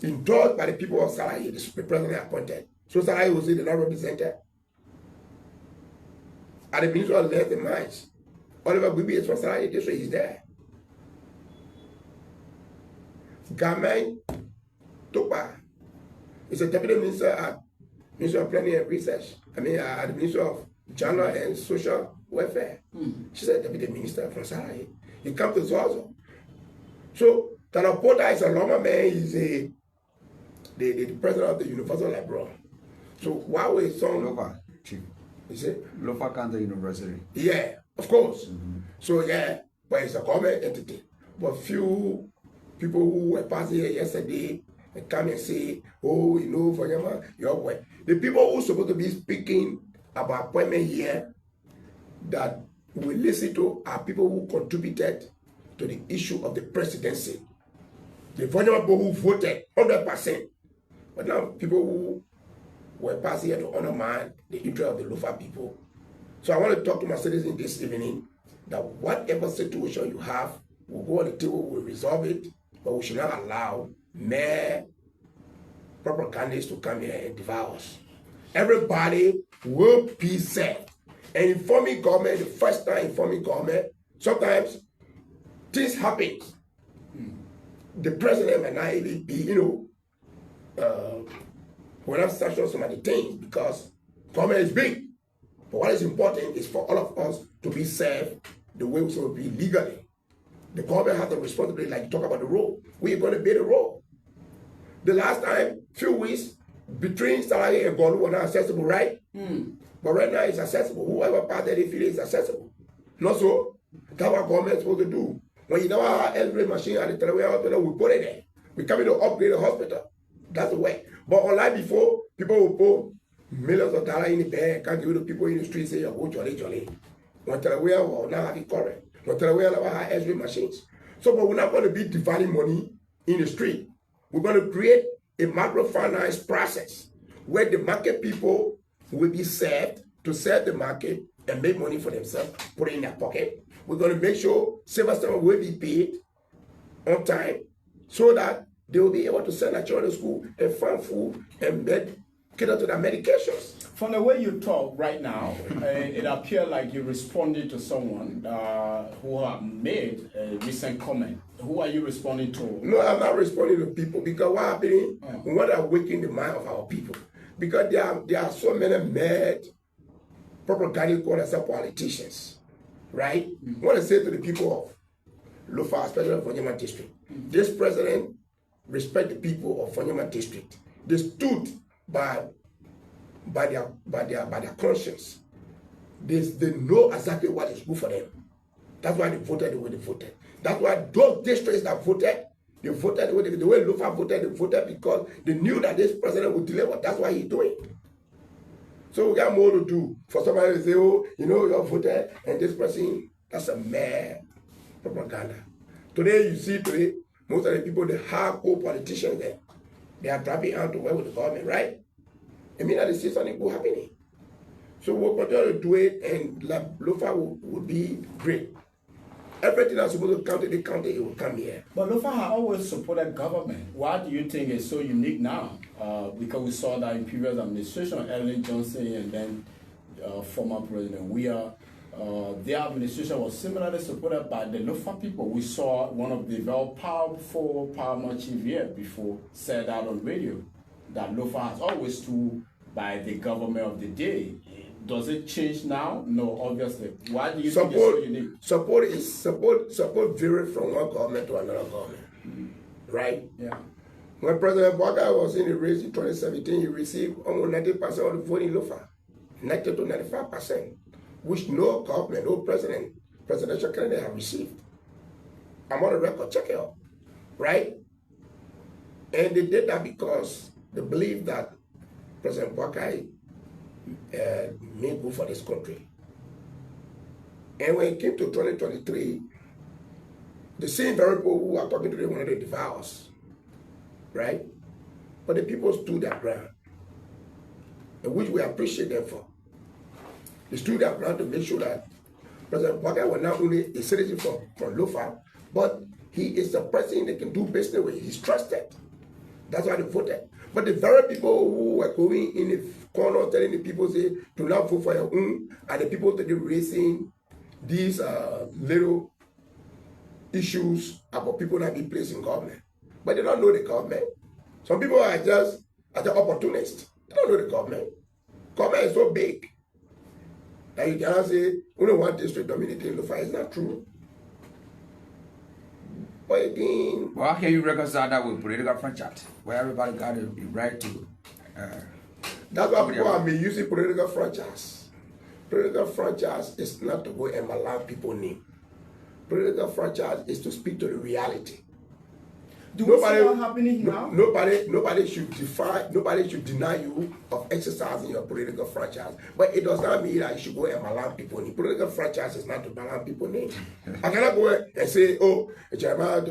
S4: endorsed by the people of Salai, the president appointed. So Salai was not represented. At the Ministry of Lands and Mines, Oliver Bibi is from Salai district, he's there. Gamay Topa is a Deputy Minister at Ministry of Planning and Research. At the Ministry of General and Social Welfare. She's a Deputy Minister from Salai. He comes to Zozo. So Tanapota is a Loma man, he's the president of the University of Liberia. So while we saw
S3: Lofa, Chief.
S4: You see?
S3: Lofa County University.
S4: Yeah, of course. So yeah, but it's a government entity. But few people who were passing here yesterday and come and say, oh, you know, Vonjama, your way. The people who are supposed to be speaking about appointment here that we listen to are people who contributed to the issue of the presidency. The Vonjama people who voted 100%. But now people who were passing here to undermine the interest of the Lofa people. So I want to talk to my citizens this evening that whatever situation you have, we'll go on the table, we'll resolve it, but we should not allow mere propagandists to come here and devour us. Everybody will be safe. And informing government, the first time informing government, sometimes things happen. The president may not even be, we're not sanction some of the things because government is big. But what is important is for all of us to be safe the way we should be legally. The government has the responsibility, like you talk about the road. We're going to build a road. The last time, few weeks, between Salai and Golu were not accessible, right? But right now it's accessible. Whoever part that it is accessible. Not so. That's what government is supposed to do. When you know our X-ray machine at the Teleway hospital, we put it there. We're coming to upgrade the hospital. That's the way. But unlike before, people will put millions of dollars in the bank, can't give it to people in the street, say, oh, jolly. When Teleway will now have it correct. When Teleway will have X-ray machines. So, but we're not going to be dividing money in the street. We're going to create a microfinance process where the market people will be served to serve the market and make money for themselves, put it in their pocket. We're going to make sure civil servants will be paid on time so that they will be able to send their children to school and find food and cater to their medications.
S2: From the way you talk right now, it appears like you're responding to someone who have made a recent comment. Who are you responding to?
S4: No, I'm not responding to people because what happening, we want to awaken the mind of our people. Because there are so many mad propagandists, politicians, right? I want to say to the people of Lofa, especially for Vonjama district, this president respect the people of Fanyama district. They stood by their conscience. They know exactly what is good for them. That's why they voted the way they voted. That's why those districts that voted, they voted the way Lofa voted, they voted because they knew that this president would deliver. That's why he's doing. So we got more to do. For somebody to say, oh, you know, you voted and this person, that's a mere propaganda. Today, you see today, most of the people, the hardcore politicians there, they are dropping out to work with the government, right? I mean that they see something good happening. So we'll continue to do it, and Lofa will be great. Everything that's supposed to come to the county, it will come here.
S2: But Lofa has always supported government. Why do you think it's so unique now? Because we saw that in previous administration, Ellen Johnson and then former President Weah, their administration was similarly supported by the Lofa people. We saw one of the very powerful paramount chief here before said that on radio, that Lofa has always stood by the government of the day. Does it change now? No, obviously. Why do you think it's so unique?
S4: Support varies from one government to another government, right?
S2: Yeah.
S4: When President Bwaka was in the race in 2017, he received almost 90% of the vote in Lofa, 90 to 95%, which no government, no presidential candidate have received. I'm on the record, check it out, right? And they did that because they believe that President Bwaka made good for this country. And when it came to 2023, the same very people who are talking today wanted to devour us, right? But the people stood their ground, and which we appreciate them for. They stood their ground to make sure that President Bwaka was not only a citizen from Lofa, but he is the president they can do business with. He's trusted. That's why they voted. But the very people who were going in the corner telling the people, say, do not vote for your own, are the people that are raising these little issues about people that be placed in government. But they don't know the government. Some people are just opportunists. They don't know the government. Government is so big that you cannot say only one district dominating Lofa. It's not true. But again,
S3: well, how can you reconcile that with political franchise, where everybody got a right to?
S4: That's why people are using political franchise. Political franchise is not to go and malign people's name. Political franchise is to speak to the reality.
S2: Do we see what's happening now?
S4: Nobody should deny you of exercising your political franchise. But it does not mean that you should go and malign people's name. Political franchise is not to malign people's name. I cannot go and say, oh, Jeremiah,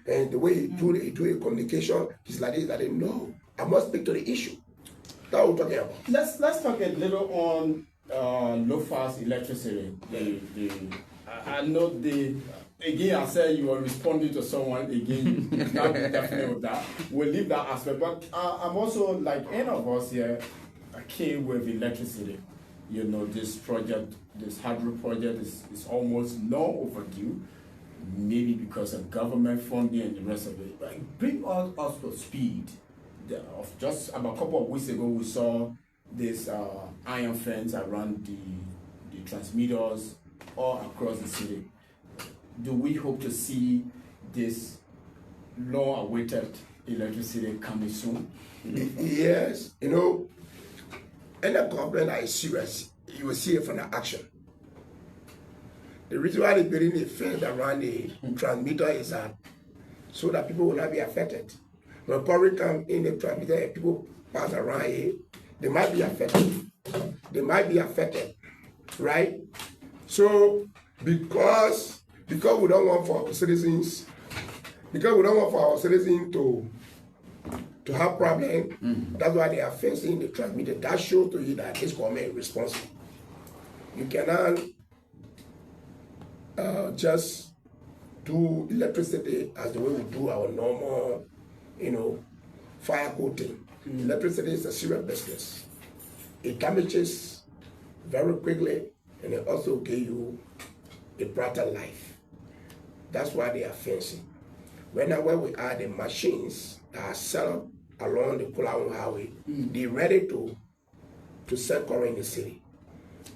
S4: and the way he do a communication, he's like this, like that. No. I must speak to the issue. That's what we're talking about.
S2: Let's talk a little on Lofa's electricity. I know again, I said you were responding to someone again. Now definitely with that. We'll leave that aspect. But I'm also, like any of us here, came with electricity. You know, this project, this hydro project is almost long overdue. Maybe because of government funding and the rest of it. But bring us to speed. Just about a couple of weeks ago, we saw this iron fence around the transmitters all across the city. Do we hope to see this long-awaited electricity coming soon?
S4: Yes. You know, any government that is serious, you will see it from the action. The reason why they're building a fence around the transmitter is that so that people will not be affected. When current come in the transmitter and people pass around here, they might be affected. They might be affected, right? So because we don't want for our citizens, to have problem, that's why they are fencing the transmitter. That shows to you that this government is responsible. You cannot just do electricity as the way we do our normal, fire coating. Electricity is a serious business. It damages very quickly, and it also gives you a brighter life. That's why they are fencing. Whenever we are, the machines that are set up along the Kulawan Highway, they're ready to send current in the city.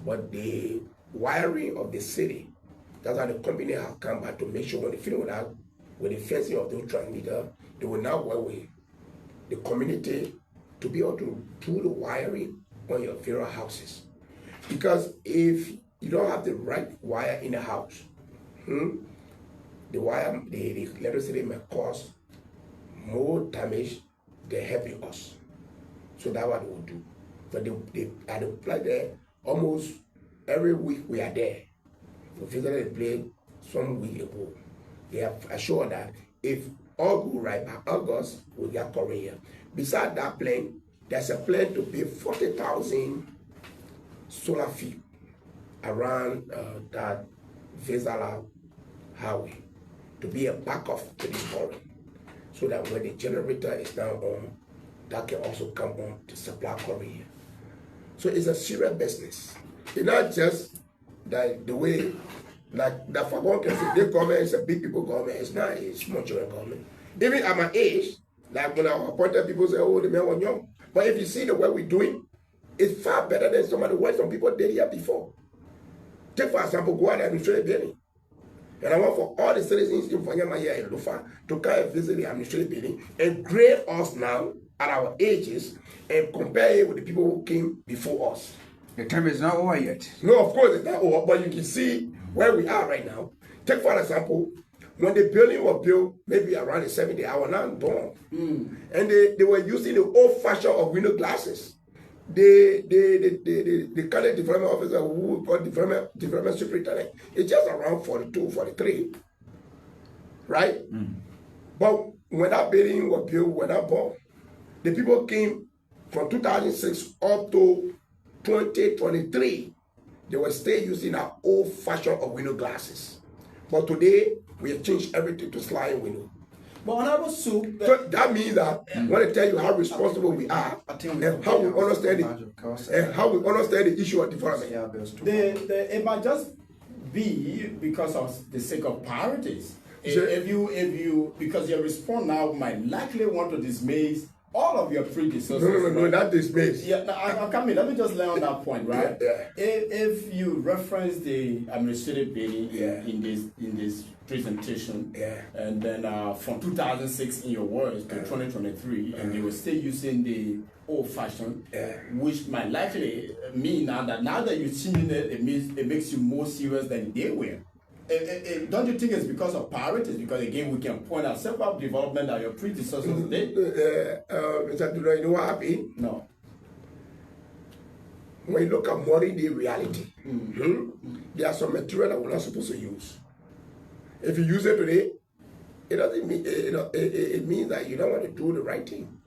S4: But the wiring of the city, that's why the company have come back to make sure when they finish with that with the fencing of those transmitters, they will now work with the community to be able to do the wiring on your various houses. Because if you don't have the right wire in the house, the wire, the electricity may cause more damage than helping us. So that's what they will do. But they at the place there, almost every week we are there. We visited the place some week ago. They have assured that if all go right by August, we get current here. Besides that plan, there's a plan to build 40,000 solar feet around that Lavala highway to be a backup to this current, so that when the generator is now on, that can also come on to supply current here. So it's a serious business. It's not just that the way, like the Fagon can say, the government is a big people government. It's not a small children government. Even at my age, like when I appointed people say, oh, the man was young. But if you see the way we're doing, it's far better than some of the work some people did here before. Take for example, go out and administrative building. And I want for all the citizens in Vanyama here in Lofa to come and visit the administrative building and grade us now at our ages and compare it with the people who came before us.
S3: The time is not over yet.
S4: No, of course it's not over, but you can see where we are right now. Take for example, when the building was built, maybe around the 70s, I was not born. And they were using the old fashion of window glasses. The county development officer who got development superintendent is just around 42, 43. Right? But when that building was built, when I born, the people came from 2006 up to 2023. They were still using our old fashion of window glasses. But today, we have changed everything to sliding window.
S2: But Honorable Sue,
S4: so that means that I want to tell you how responsible we are and how we understand it, and how we understand the issue of development.
S2: it might just be because of the sake of priorities. If you because your response now might likely want to dismiss all of your predecessors.
S4: No, not dismiss.
S2: Yeah, I'm coming. Let me just lay on that point, right?
S4: Yeah.
S2: If you reference the administrative building in this presentation, and then from 2006 in your words to 2023, and they were still using the old fashioned, which might likely mean now that you're seeing it, it makes you more serious than they were. Don't you think it's because of priorities? Because again, we can point out several development that your predecessors did.
S4: Mr. Dula, you know what happened?
S2: No.
S4: When you look at modern day reality, there are some material that we're not supposed to use. If you use it today, it doesn't mean it means that you don't want to do the right thing.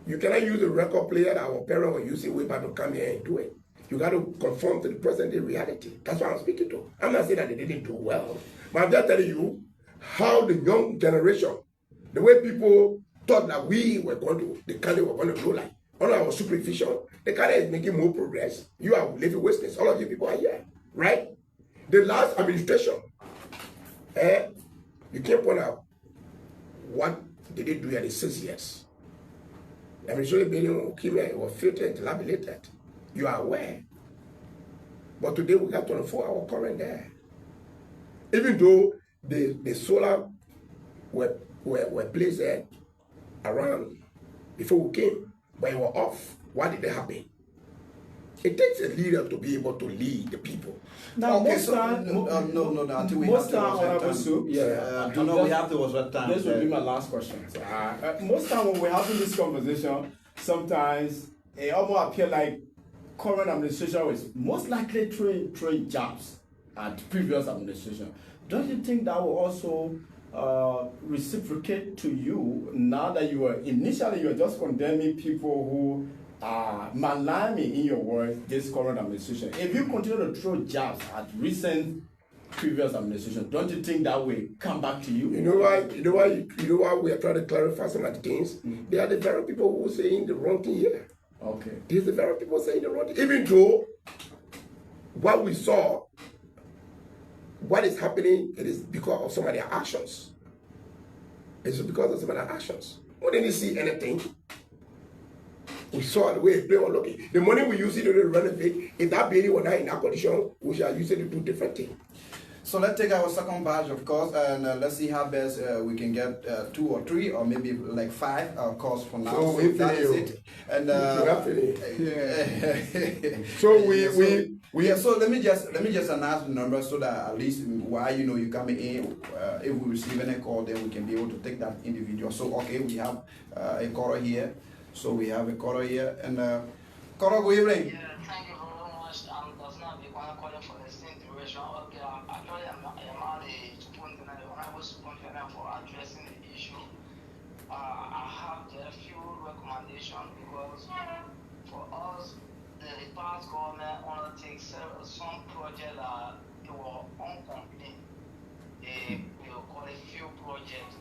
S4: You cannot use a record player that our parents were using way back to come here and do it. You got to conform to the present day reality. That's what I'm speaking to. I'm not saying that they didn't do well, but I'm just telling you how the young generation, the way people thought that we were going to, the country were going to do like. On our supervision, the country is making more progress. You are living witness. All of you people are here, right? The last administration, you can't point out what did they do in the 6 years. The administrative building came here, it was filtered, dilapidated. You are aware. But today we got 24-hour current there. Even though the solar were placed there around before we came, but it was off. Why did that happen? It takes a leader to be able to lead the people.
S2: Now,
S1: okay,
S2: most time,
S1: I think we
S2: most
S1: have
S2: time,
S1: to we have to was that time.
S2: This will be my last question. Most time when we're having this conversation, sometimes it almost appears like current administration was most likely throwing jobs at previous administration. Don't you think that will also reciprocate to you now that you are just condemning people who are maligning, in your words, this current administration? If you continue to throw jabs at previous administration, don't you think that will come back to you?
S4: You know why we are trying to clarify some of the things? They are the very people who are saying the wrong thing here.
S2: Okay.
S4: These are the very people saying the wrong thing. Even though what we saw, what is happening, it is because of some of their actions. It's because of some of their actions. We didn't see anything. We saw the way people were looking. The money we use it to renovate, if that building was not in that condition, we shall use it to do different things.
S1: So let's take our second batch, of course, and let's see how best we can get 2 or 3 or maybe like 5 calls for now.
S4: So
S1: that is it. And so let me just announce the number so that at least while you coming in, if we receive any call, then we can be able to take that individual. So okay, we have a caller here. So we have a caller here, and caller, good evening.
S7: Yeah, thank you very much. That's not the one calling for the same duration. Okay, actually, I'm the superintendent, the honorable superintendent for addressing the issue. I have a few recommendations because for us, the past government undertakes some projects that they were incomplete. They will call it few projects.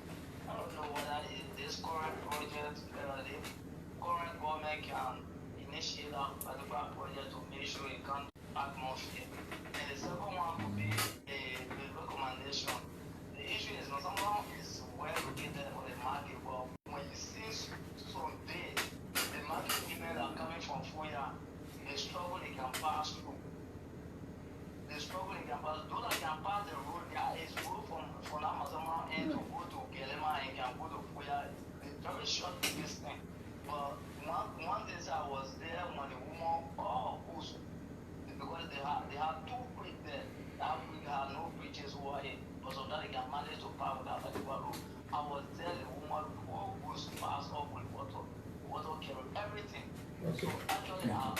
S7: I don't know whether this current project, the current government can initiate a particular project to make sure it can atmosphere. And the second one would be a recommendation. The issue is not someone is well located on the market, but when you see some days, the market women are coming from Fuya, they struggle they can pass through. They struggle they can pass. Those that can pass the road, there is road from Amazon and to go to Gelema and can go to Fuya. It's very short distance. But one day I was there when the woman who's because they had 2 bridges there. That bridge had no bridges over here. But so that they can manage to pass with that particular road. I was there, the woman who's passed up with water carry everything. Okay. So actually I'm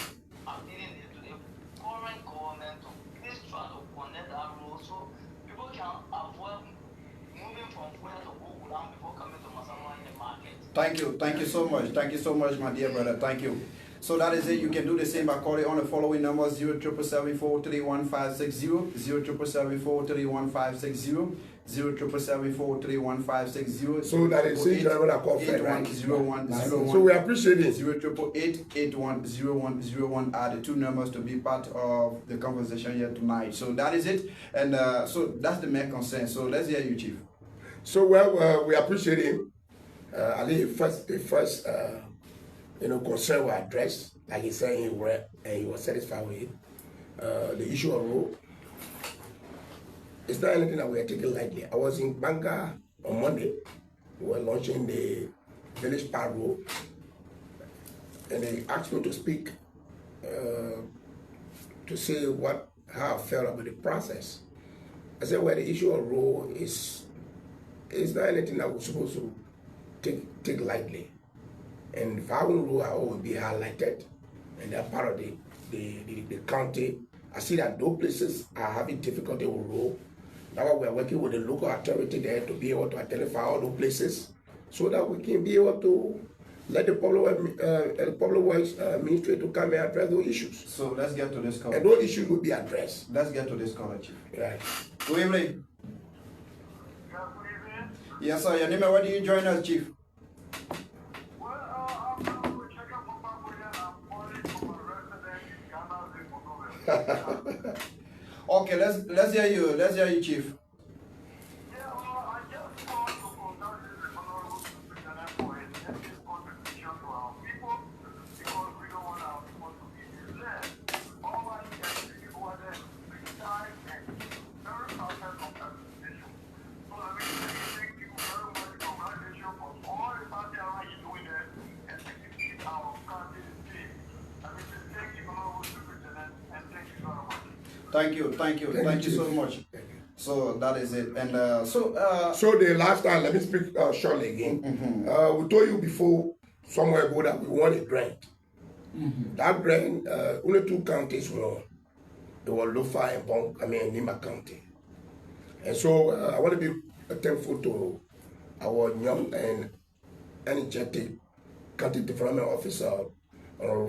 S7: needing to the current government to please try to connect that road so people can avoid moving from where to go down before coming to Massaquoi in the market.
S1: Thank you so much, my dear brother. Thank you. So that is it. You can do the same by calling on the following number: 07774315560, 07774315560, 07774315560.
S4: So that is it. So we appreciate it.
S1: 088810101 are the 2 numbers to be part of the conversation here tonight. So that is it, and so that's the main concern. So let's hear you, Chief.
S4: So we appreciate him. I think the first concern was addressed, like he said, he was satisfied with it. The issue of road. It's not anything that we are taking lightly. I was in Banga on Monday. We were launching the village park road, and they asked me to speak to say how I felt about the process. I said, well, the issue of road is not anything that we're supposed to take lightly. And if I won't road, I will be highlighted, and they're part of the county. I see that those places are having difficulty with road. Now we are working with the local authority there to be able to identify all those places so that we can be able to let the public works ministry to come and address those issues.
S1: So let's get to this call.
S4: And those issues will be addressed.
S1: Let's get to this call, Chief.
S4: Right.
S1: Good evening. Yes, sir. Your name and where do you join us, Chief? Okay, let's hear you. Let's hear you, Chief.
S8: Yeah, I just want to contact the honorable superintendent for his contribution to our people because we don't want our people to be misled. All I can see over there is time and very outside of that situation. So let me say thank you very much. Congratulations for all the party around you doing there and keep our country safe. Let me say thank you, honorable superintendent, and thank you very much.
S1: Thank you so much. So that is it. And so
S4: the last time, let me speak shortly again. We told you before somewhere ago that we want a grant. That grant, only 2 counties were. They were Lofa and Nima County. And so I want to be thankful to our young and energetic county development officer,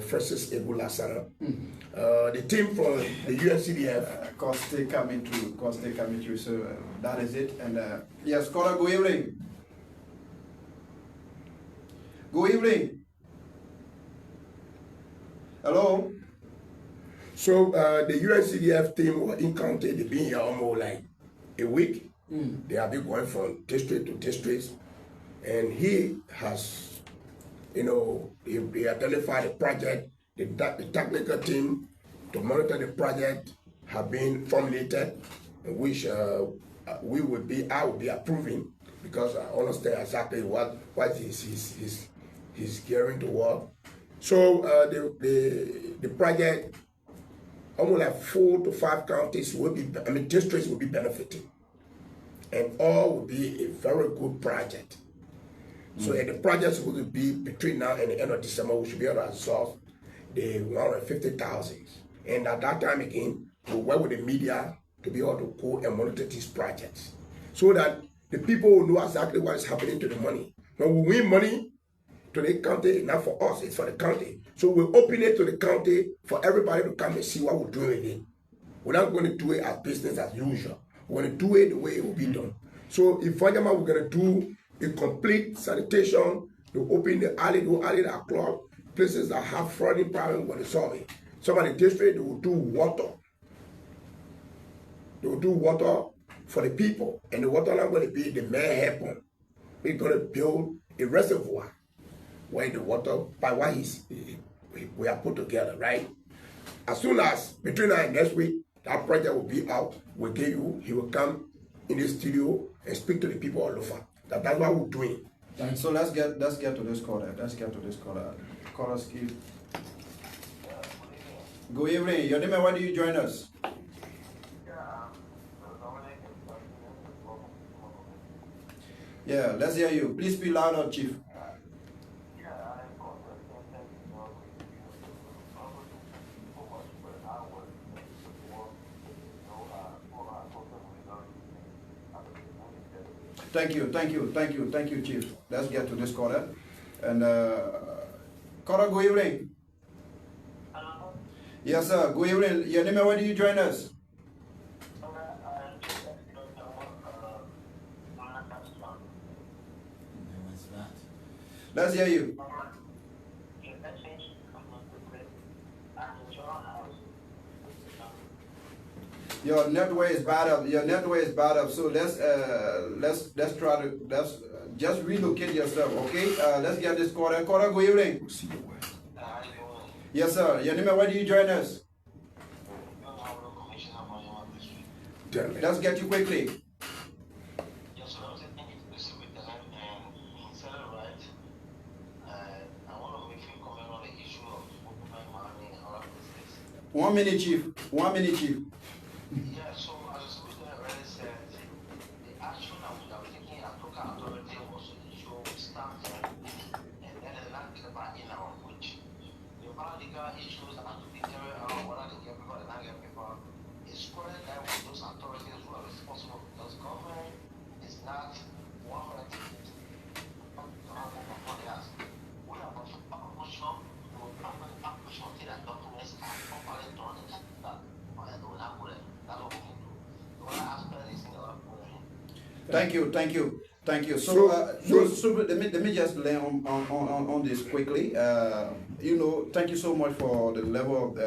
S4: Francis Egula Sana. The team from the UNCDF.
S1: Coste coming through. So that is it. And yes, caller, good evening. Good evening. Hello.
S4: So the UNCDF team were in county. They've been here almost like a week. They have been going from district to district, and he has. They identify the project, the technical team to monitor the project have been formulated, which we would be, I would be approving, because I understand exactly what he's gearing toward. So the project, almost like 4 to 5 counties will be, districts will be benefiting, and all will be a very good project. So and the project will be between now and the end of December. We should be able to absorb the 150,000, and at that time again, we'll work with the media to be able to go and monitor these projects, so that the people will know exactly what is happening to the money. When we win money to the county, not for us, it's for the county. So we'll open it to the county for everybody to come and see what we're doing with it. We're not going to do it as business as usual. We're going to do it the way it will be done. So in Vanyama, we're going to do a complete sanitation, to open the alley, that club, places that have flooding problems, we're going to solve it. Some of the districts, they will do water. They will do water for the people, and the water not going to be the main head pump. We're going to build a reservoir where the water, by what we are put together, right? As soon as between now and next week, that project will be out. We'll give you, he will come in the studio and speak to the people of Lofa. That's what we're doing.
S1: And so let's get to this quarter. Quarter skip. Good evening. Your name and where do you join us? Yeah, let's hear you. Please speak louder, Chief. Thank you, Chief. Let's get to this quarter. And quarter, good evening.
S7: Hello?
S1: Yes, sir. Good evening. Your name and where do you join us? Let's hear you. Your network is bad up. So let's try to just relocate yourself, okay? Let's get this quarter. Quarter, good evening. Yes, sir. Your name and where do you join us? Let's get you quickly. One minute, Chief.
S7: Yeah, so as a student already said, the action that we are taking as local authority was to ensure we start and then the land clever in our which the political issues that have to be carried out, whether they get people or not get people, is squaring that with those authorities who are responsible, because government is not one relative. We have also promotion to promotion to the documents are properly done in that.
S1: Thank you. So let me just lay on this quickly. Thank you so much for the level of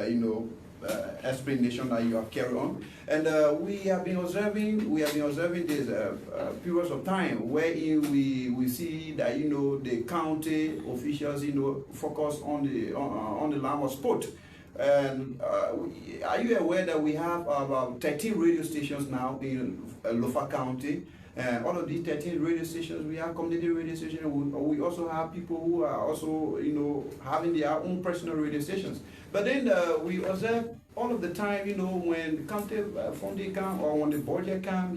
S1: explanation that you have carried on, and we have been observing this periods of time wherein we see that the county officials focus on the line of sport. And are you aware that we have about 13 radio stations now in Lofa County? And all of these 13 radio stations, we have community radio stations. We also have people who are also, having their own personal radio stations. But then we observe all of the time, when the county funding come or when the budget come,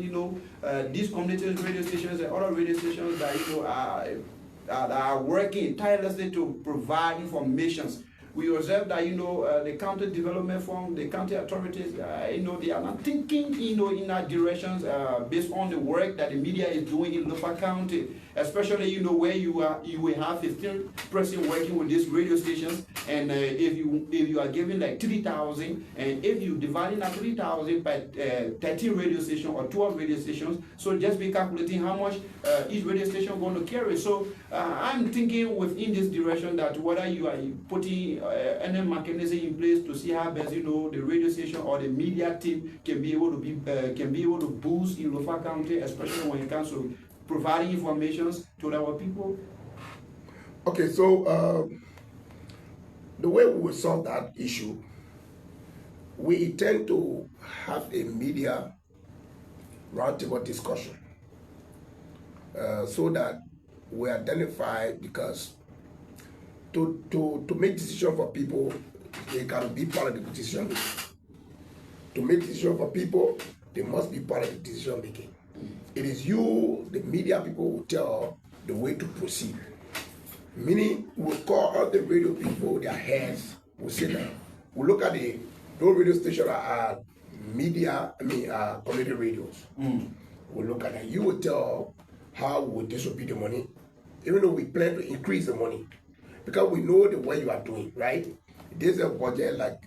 S1: these community radio stations and other radio stations that are working tirelessly to provide informations. We observe that the county development fund, the county authorities, they are not thinking in that directions based on the work that the media is doing in Lofa County, especially where you will have 15 person working with these radio stations, and if you are giving like 3,000, and if you dividing that 3,000 by 13 radio stations or 12 radio stations, so just be calculating how much each radio station going to carry. So I'm thinking within this direction that whether you are putting any mechanism in place to see how best the radio station or the media team can be able to boost in Lofa County, especially when it comes to providing information to our people.
S4: Okay, so the way we will solve that issue, we intend to have a media roundtable discussion so that we identify, because to make decision for people, they can be part of the decision making. To make decision for people, they must be part of the decision making. It is you, the media people, who tell the way to proceed. Meaning, we'll call all the radio people, their heads, we'll sit down. We'll look at those radio stations are community radios. We'll look at that. You will tell how we will distribute the money, even though we plan to increase the money, because we know the way you are doing, right? There's a budget like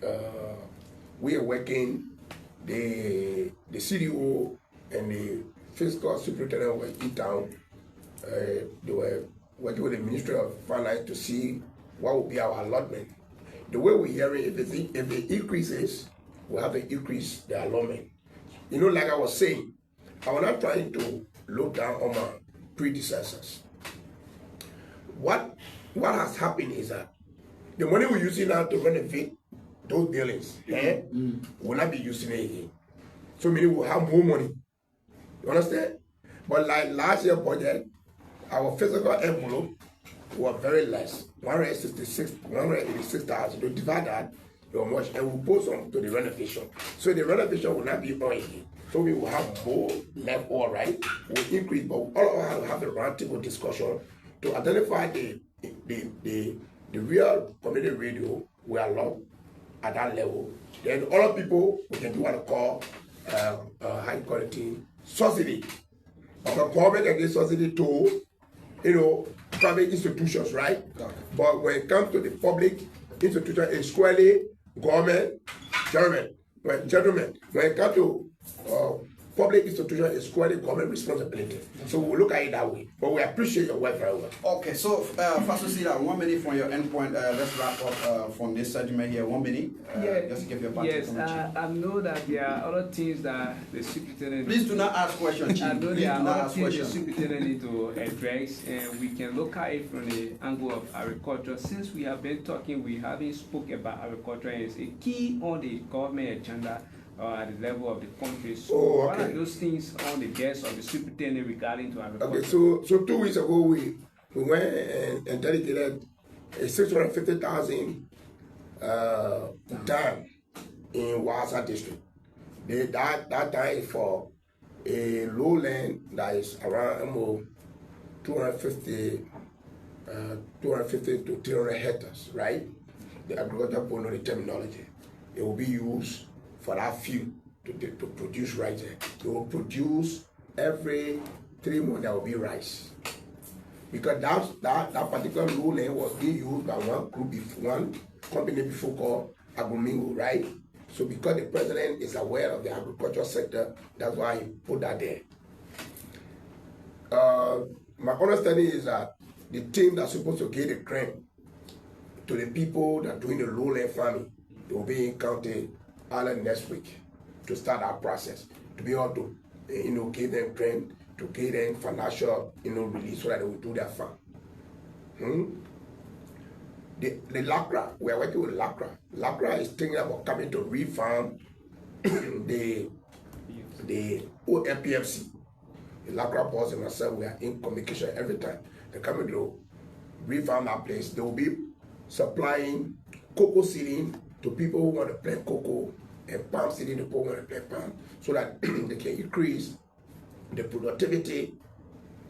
S4: we are working, the CDO and the fiscal superintendent were in town. They were working with the Ministry of Finance to see what will be our allotment. The way we're hearing, if it increases, we'll have to increase the allotment. You know, like I was saying, I was not trying to look down on my predecessors. What has happened is that the money we're using now to renovate those buildings, we'll not be using it again. So meaning we'll have more money. You understand? But like last year budget, our physical envelope was very less, 186,000. To divide that, it was much, and we'll put some to the renovation. So the renovation will not be on again. So we will have more left, all right. We'll increase, but all of us will have a roundtable discussion to identify the real community radio we are allowed at that level. Then other people, we can do what I call high quality subsidy. The government can give subsidy to, private institutions, right? Okay. But when it comes to the public institution, it's squarely government, gentlemen. When it comes to public institution, it's squarely government responsibility. So we'll look at it that way. But we appreciate your work very well.
S1: Okay, so Pastor Sila, 1 minute from your endpoint. Let's wrap up from this segment here. 1 minute. Just to give your
S5: yes, I know that there are other things that the superintendent.
S1: Please do not ask questions.
S5: I know there are other things the superintendent need to address, and we can look at it from the angle of agriculture. Since we have been talking, we haven't spoke about agriculture, and it's a key on the government agenda. At the level of the country. So what are those things on the desk of the superintendent regarding to agriculture?
S4: Okay, so 2 weeks ago we went and dedicated a 650,000 dam in Wasa district. That dam is for a lowland that is around 250 to 300 hectares, right? The agriculture will know the terminology. It will be used for that field to produce rice. They will produce every 3 months. There will be rice, because that particular lowland was being used by one company before called Agromingo, right? So because the president is aware of the agriculture sector, that's why he put that there. My understanding is that the team that's supposed to get the grant to the people that are doing the lowland farming, they will be in county island next week to start our process, to be able to give them grant, to give them financial release so that they will do their farm. The LACRA, we are working with LACRA. LACRA is thinking about coming to refarm the MPFC. The LACRA boss and myself, we are in communication every time. They're coming to refarm our place. They will be supplying cocoa seeding to people who want to plant cocoa, and palm seeding to people who want to plant palm, so that they can increase the productivity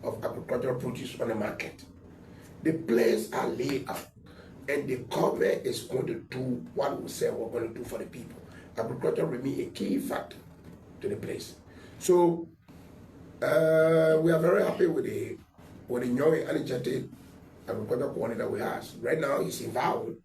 S4: of agricultural produce on the market. The plans are laid out, and the government is going to do what we say we're going to do for the people. Agriculture remains a key factor to the place. So we are very happy with the young energetic agricultural coordinator we have. Right now he's involved.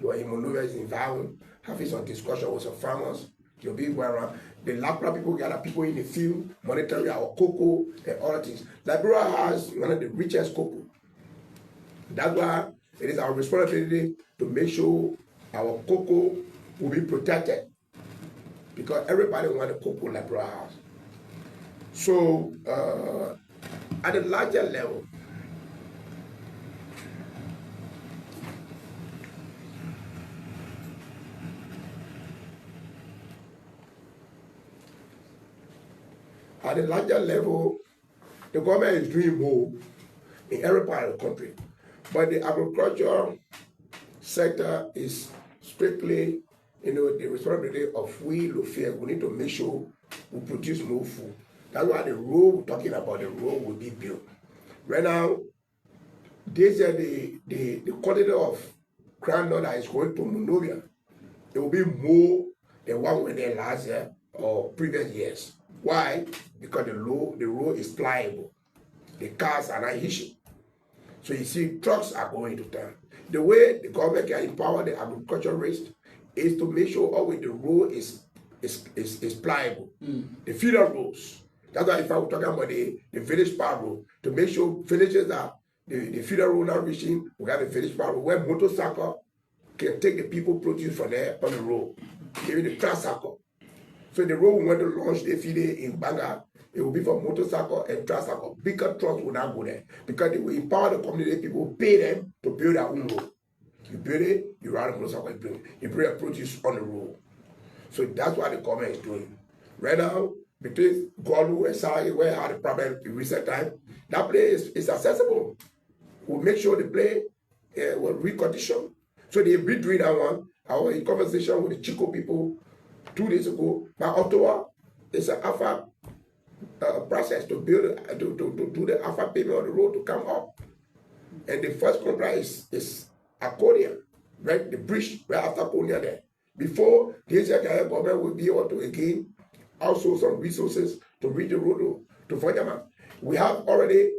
S4: You are in Monrovia, is involved, having some discussion with some farmers. You'll be around. The LACRA people gather people in the field, monitoring our cocoa and other things. Liberia has one of the richest cocoa. That's why it is our responsibility to make sure our cocoa will be protected, because everybody wants the cocoa Liberia has. So at a larger level, the larger level, the government is doing more in every part of the country. But the agriculture sector is strictly, the responsibility of we, Lofa. We need to make sure we produce more food. That's why the road we're talking about, the road will be built. Right now, they said the quantity of groundnut that is going to Monrovia, it will be more than what went there last year or previous years. Why? Because the road is pliable. The cars are not hitching. So you see, trucks are going to town. The way the government can empower the agriculturalists is to make sure always the road is pliable. The feeder roads. That's why if I was talking about the village part road, to make sure villages that the feeder road not reaching, we have a village part road where motorcycle can take the people produce from there on the road, even the tricycle. So the road we want to launch the feeder in Banga, it will be for motorcycle and tricycle. Bigger trucks will not go there because they will empower the community. People pay them to build their own road. You build it, you ride a motorcycle, you bring a produce on the road. So that's what the government is doing. Right now, between Golu and Sari, where I had a problem in recent time, that place is accessible. We'll make sure the place will recondition. So they've been doing that one. I was in conversation with the Chico people 2 days ago. But Ottawa is an alpha process to build, to do the alpha payment on the road to come up. And the first contract is Aconia, right? The bridge right after Aconia there. Before the government will be able to again also some resources to reach the road to Fajama. We have already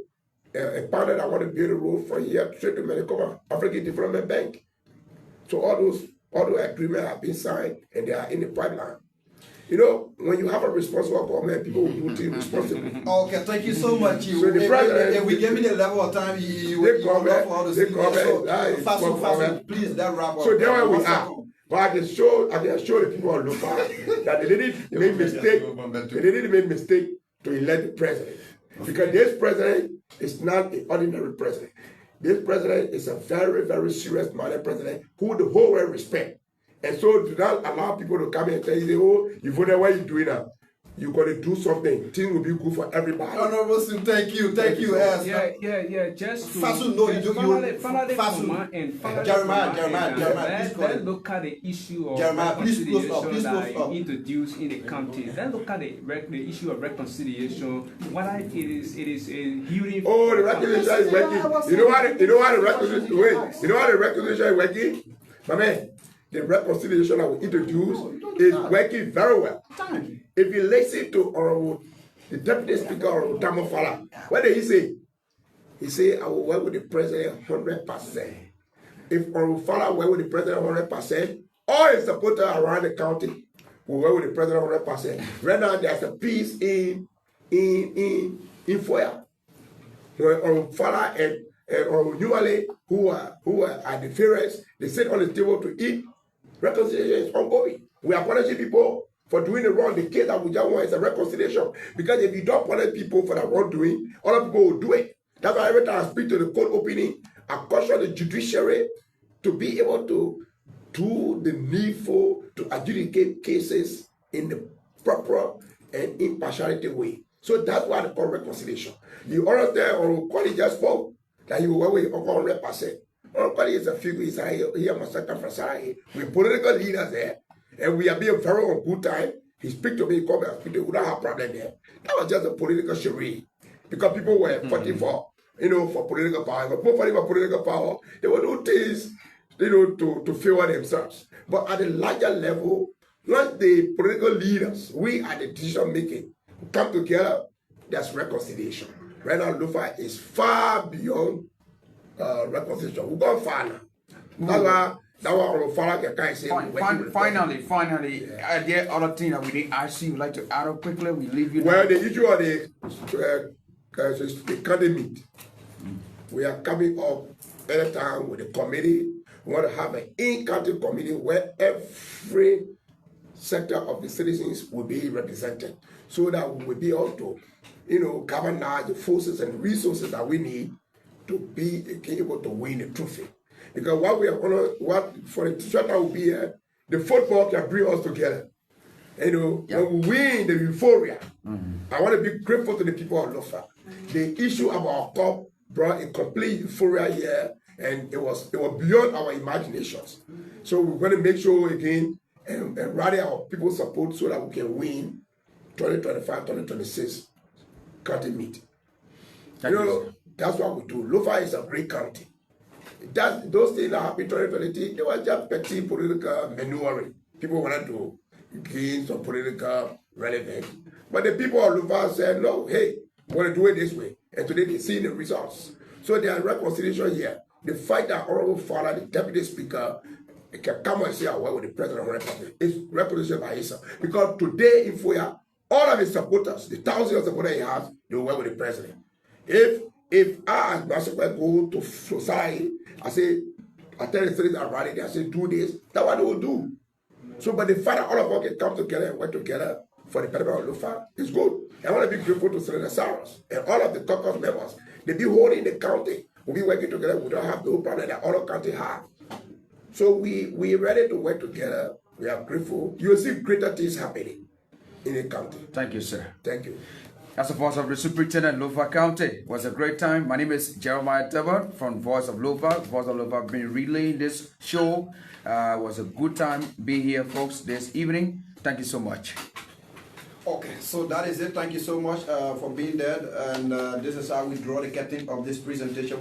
S4: a partner that want to build a road from here straight to Manitoba, African Development Bank. So all those agreements have been signed and they are in the pipeline. When you have a responsible government, people will do things responsibly.
S1: Okay, thank you so much.
S4: So the president,
S1: if we give me the level of time, you will love all the Fasu, please, that wrap up.
S4: So there where we are. But I can show the people of Lofa that they didn't make mistake. They didn't make mistake to elect the president. Because this president is not an ordinary president. This president is a very, very serious-minded president who the whole world respect. And so do not allow people to come and tell you, oh, you voted, what are you doing now? You're going to do something. Things will be good for everybody.
S1: Honorable Sim, thank you.
S5: Yeah. Just to
S1: Fasu, no, you do. Jeremiah,
S5: let's look at the issue of
S1: Jeremiah,
S5: reconciliation that you introduced in the county. Let's look at the issue of reconciliation. Whether it is a hearing.
S4: Oh, the reconciliation is working. You know why the reconciliation? Wait, you know why the reconciliation is working, my man? The reconciliation that we introduced is working very well. If you listen to the Deputy Speaker, Tamo Fala, what did he say? He said, I will work with the President 100%. If Fala work with the President 100%, all his supporters around the county will work with the President 100%. Right now, there's a peace in Foya. When Fala and Newale, who are at the fairs, they sit on the table to eat. Reconciliation is ongoing. We are punishing people for doing the wrong. The case that we just want is a reconciliation. Because if you don't punish people for the wrongdoing, other people will do it. That's why every time I speak to the court opening, I caution the judiciary to be able to do the needful to adjudicate cases in the proper and impartiality way. So that's why they call reconciliation. You understand, or Kwali just spoke that you will work with 100%. Kwali is a figure, he's here, we're political leaders there, and we are being very on good time. He speak to me, come and speak to me, we don't have problem there. That was just a political charade. Because people were fighting for, for political power. But people fighting for political power, they will do things, to favor themselves. But at the larger level, not the political leaders, we at the decision making, come together, there's reconciliation. Right now, Lofa is far beyond reconciliation. We're going far now. That's why our father can say.
S3: Finally, are there other things that we didn't ask you would like to add up quickly? We leave you.
S4: Well, the issue of the academy, we are coming up every time with a committee. We want to have an in-county committee where every sector of the citizens will be represented, so that we will be able to, govern the forces and resources that we need to be able to win the trophy. Because what for the short will be the football can bring us together. You know,
S3: Yeah.
S4: when we win the euphoria, I want to be grateful to the people of Lofa. The issue of our cup brought a complete euphoria here, and it was beyond our imaginations. So we're going to make sure again and rally our people's support so that we can win 2025, 2026 county meet.
S3: Thank you,
S4: know,
S3: sir.
S4: that's what we do. Lofa is a great county. Those things that happened in 2023, they were just petty political maneuvering. People wanted to gain some political relevance. But the people of Lofa said, no, hey, we want to do it this way. And today they see the results. So there are reconciliation here. The fact that Honorable Father, the Deputy Speaker, can come and say, I work with the President of the Republic. It's reconciliation by himself. Because today in Foya, all of his supporters, the thousands of supporters he has, they will work with the President. If I as Massaquoi go to society, I say, I tell the citizens around it, I say, do this, that's what they will do. So, but the fact that all of us can come together and work together for the betterment of Lofa is good. I want to be grateful to Senator Saros and all of the caucus members. They be holding the county. We'll be working together. We don't have no problem that other county have. So we're ready to work together. We are grateful. You'll see greater things happening in the county.
S3: Thank you, sir.
S4: Thank you.
S3: As a voice of the Superintendent Lofa County, it was a great time. My name is Jeremiah Tebert from Voice of Lofa. Voice of Lofa have been relaying this show. It was a good time being here, folks, this evening. Thank you so much.
S1: Okay, so that is it. Thank you so much for being there. And this is how we draw the curtain of this presentation.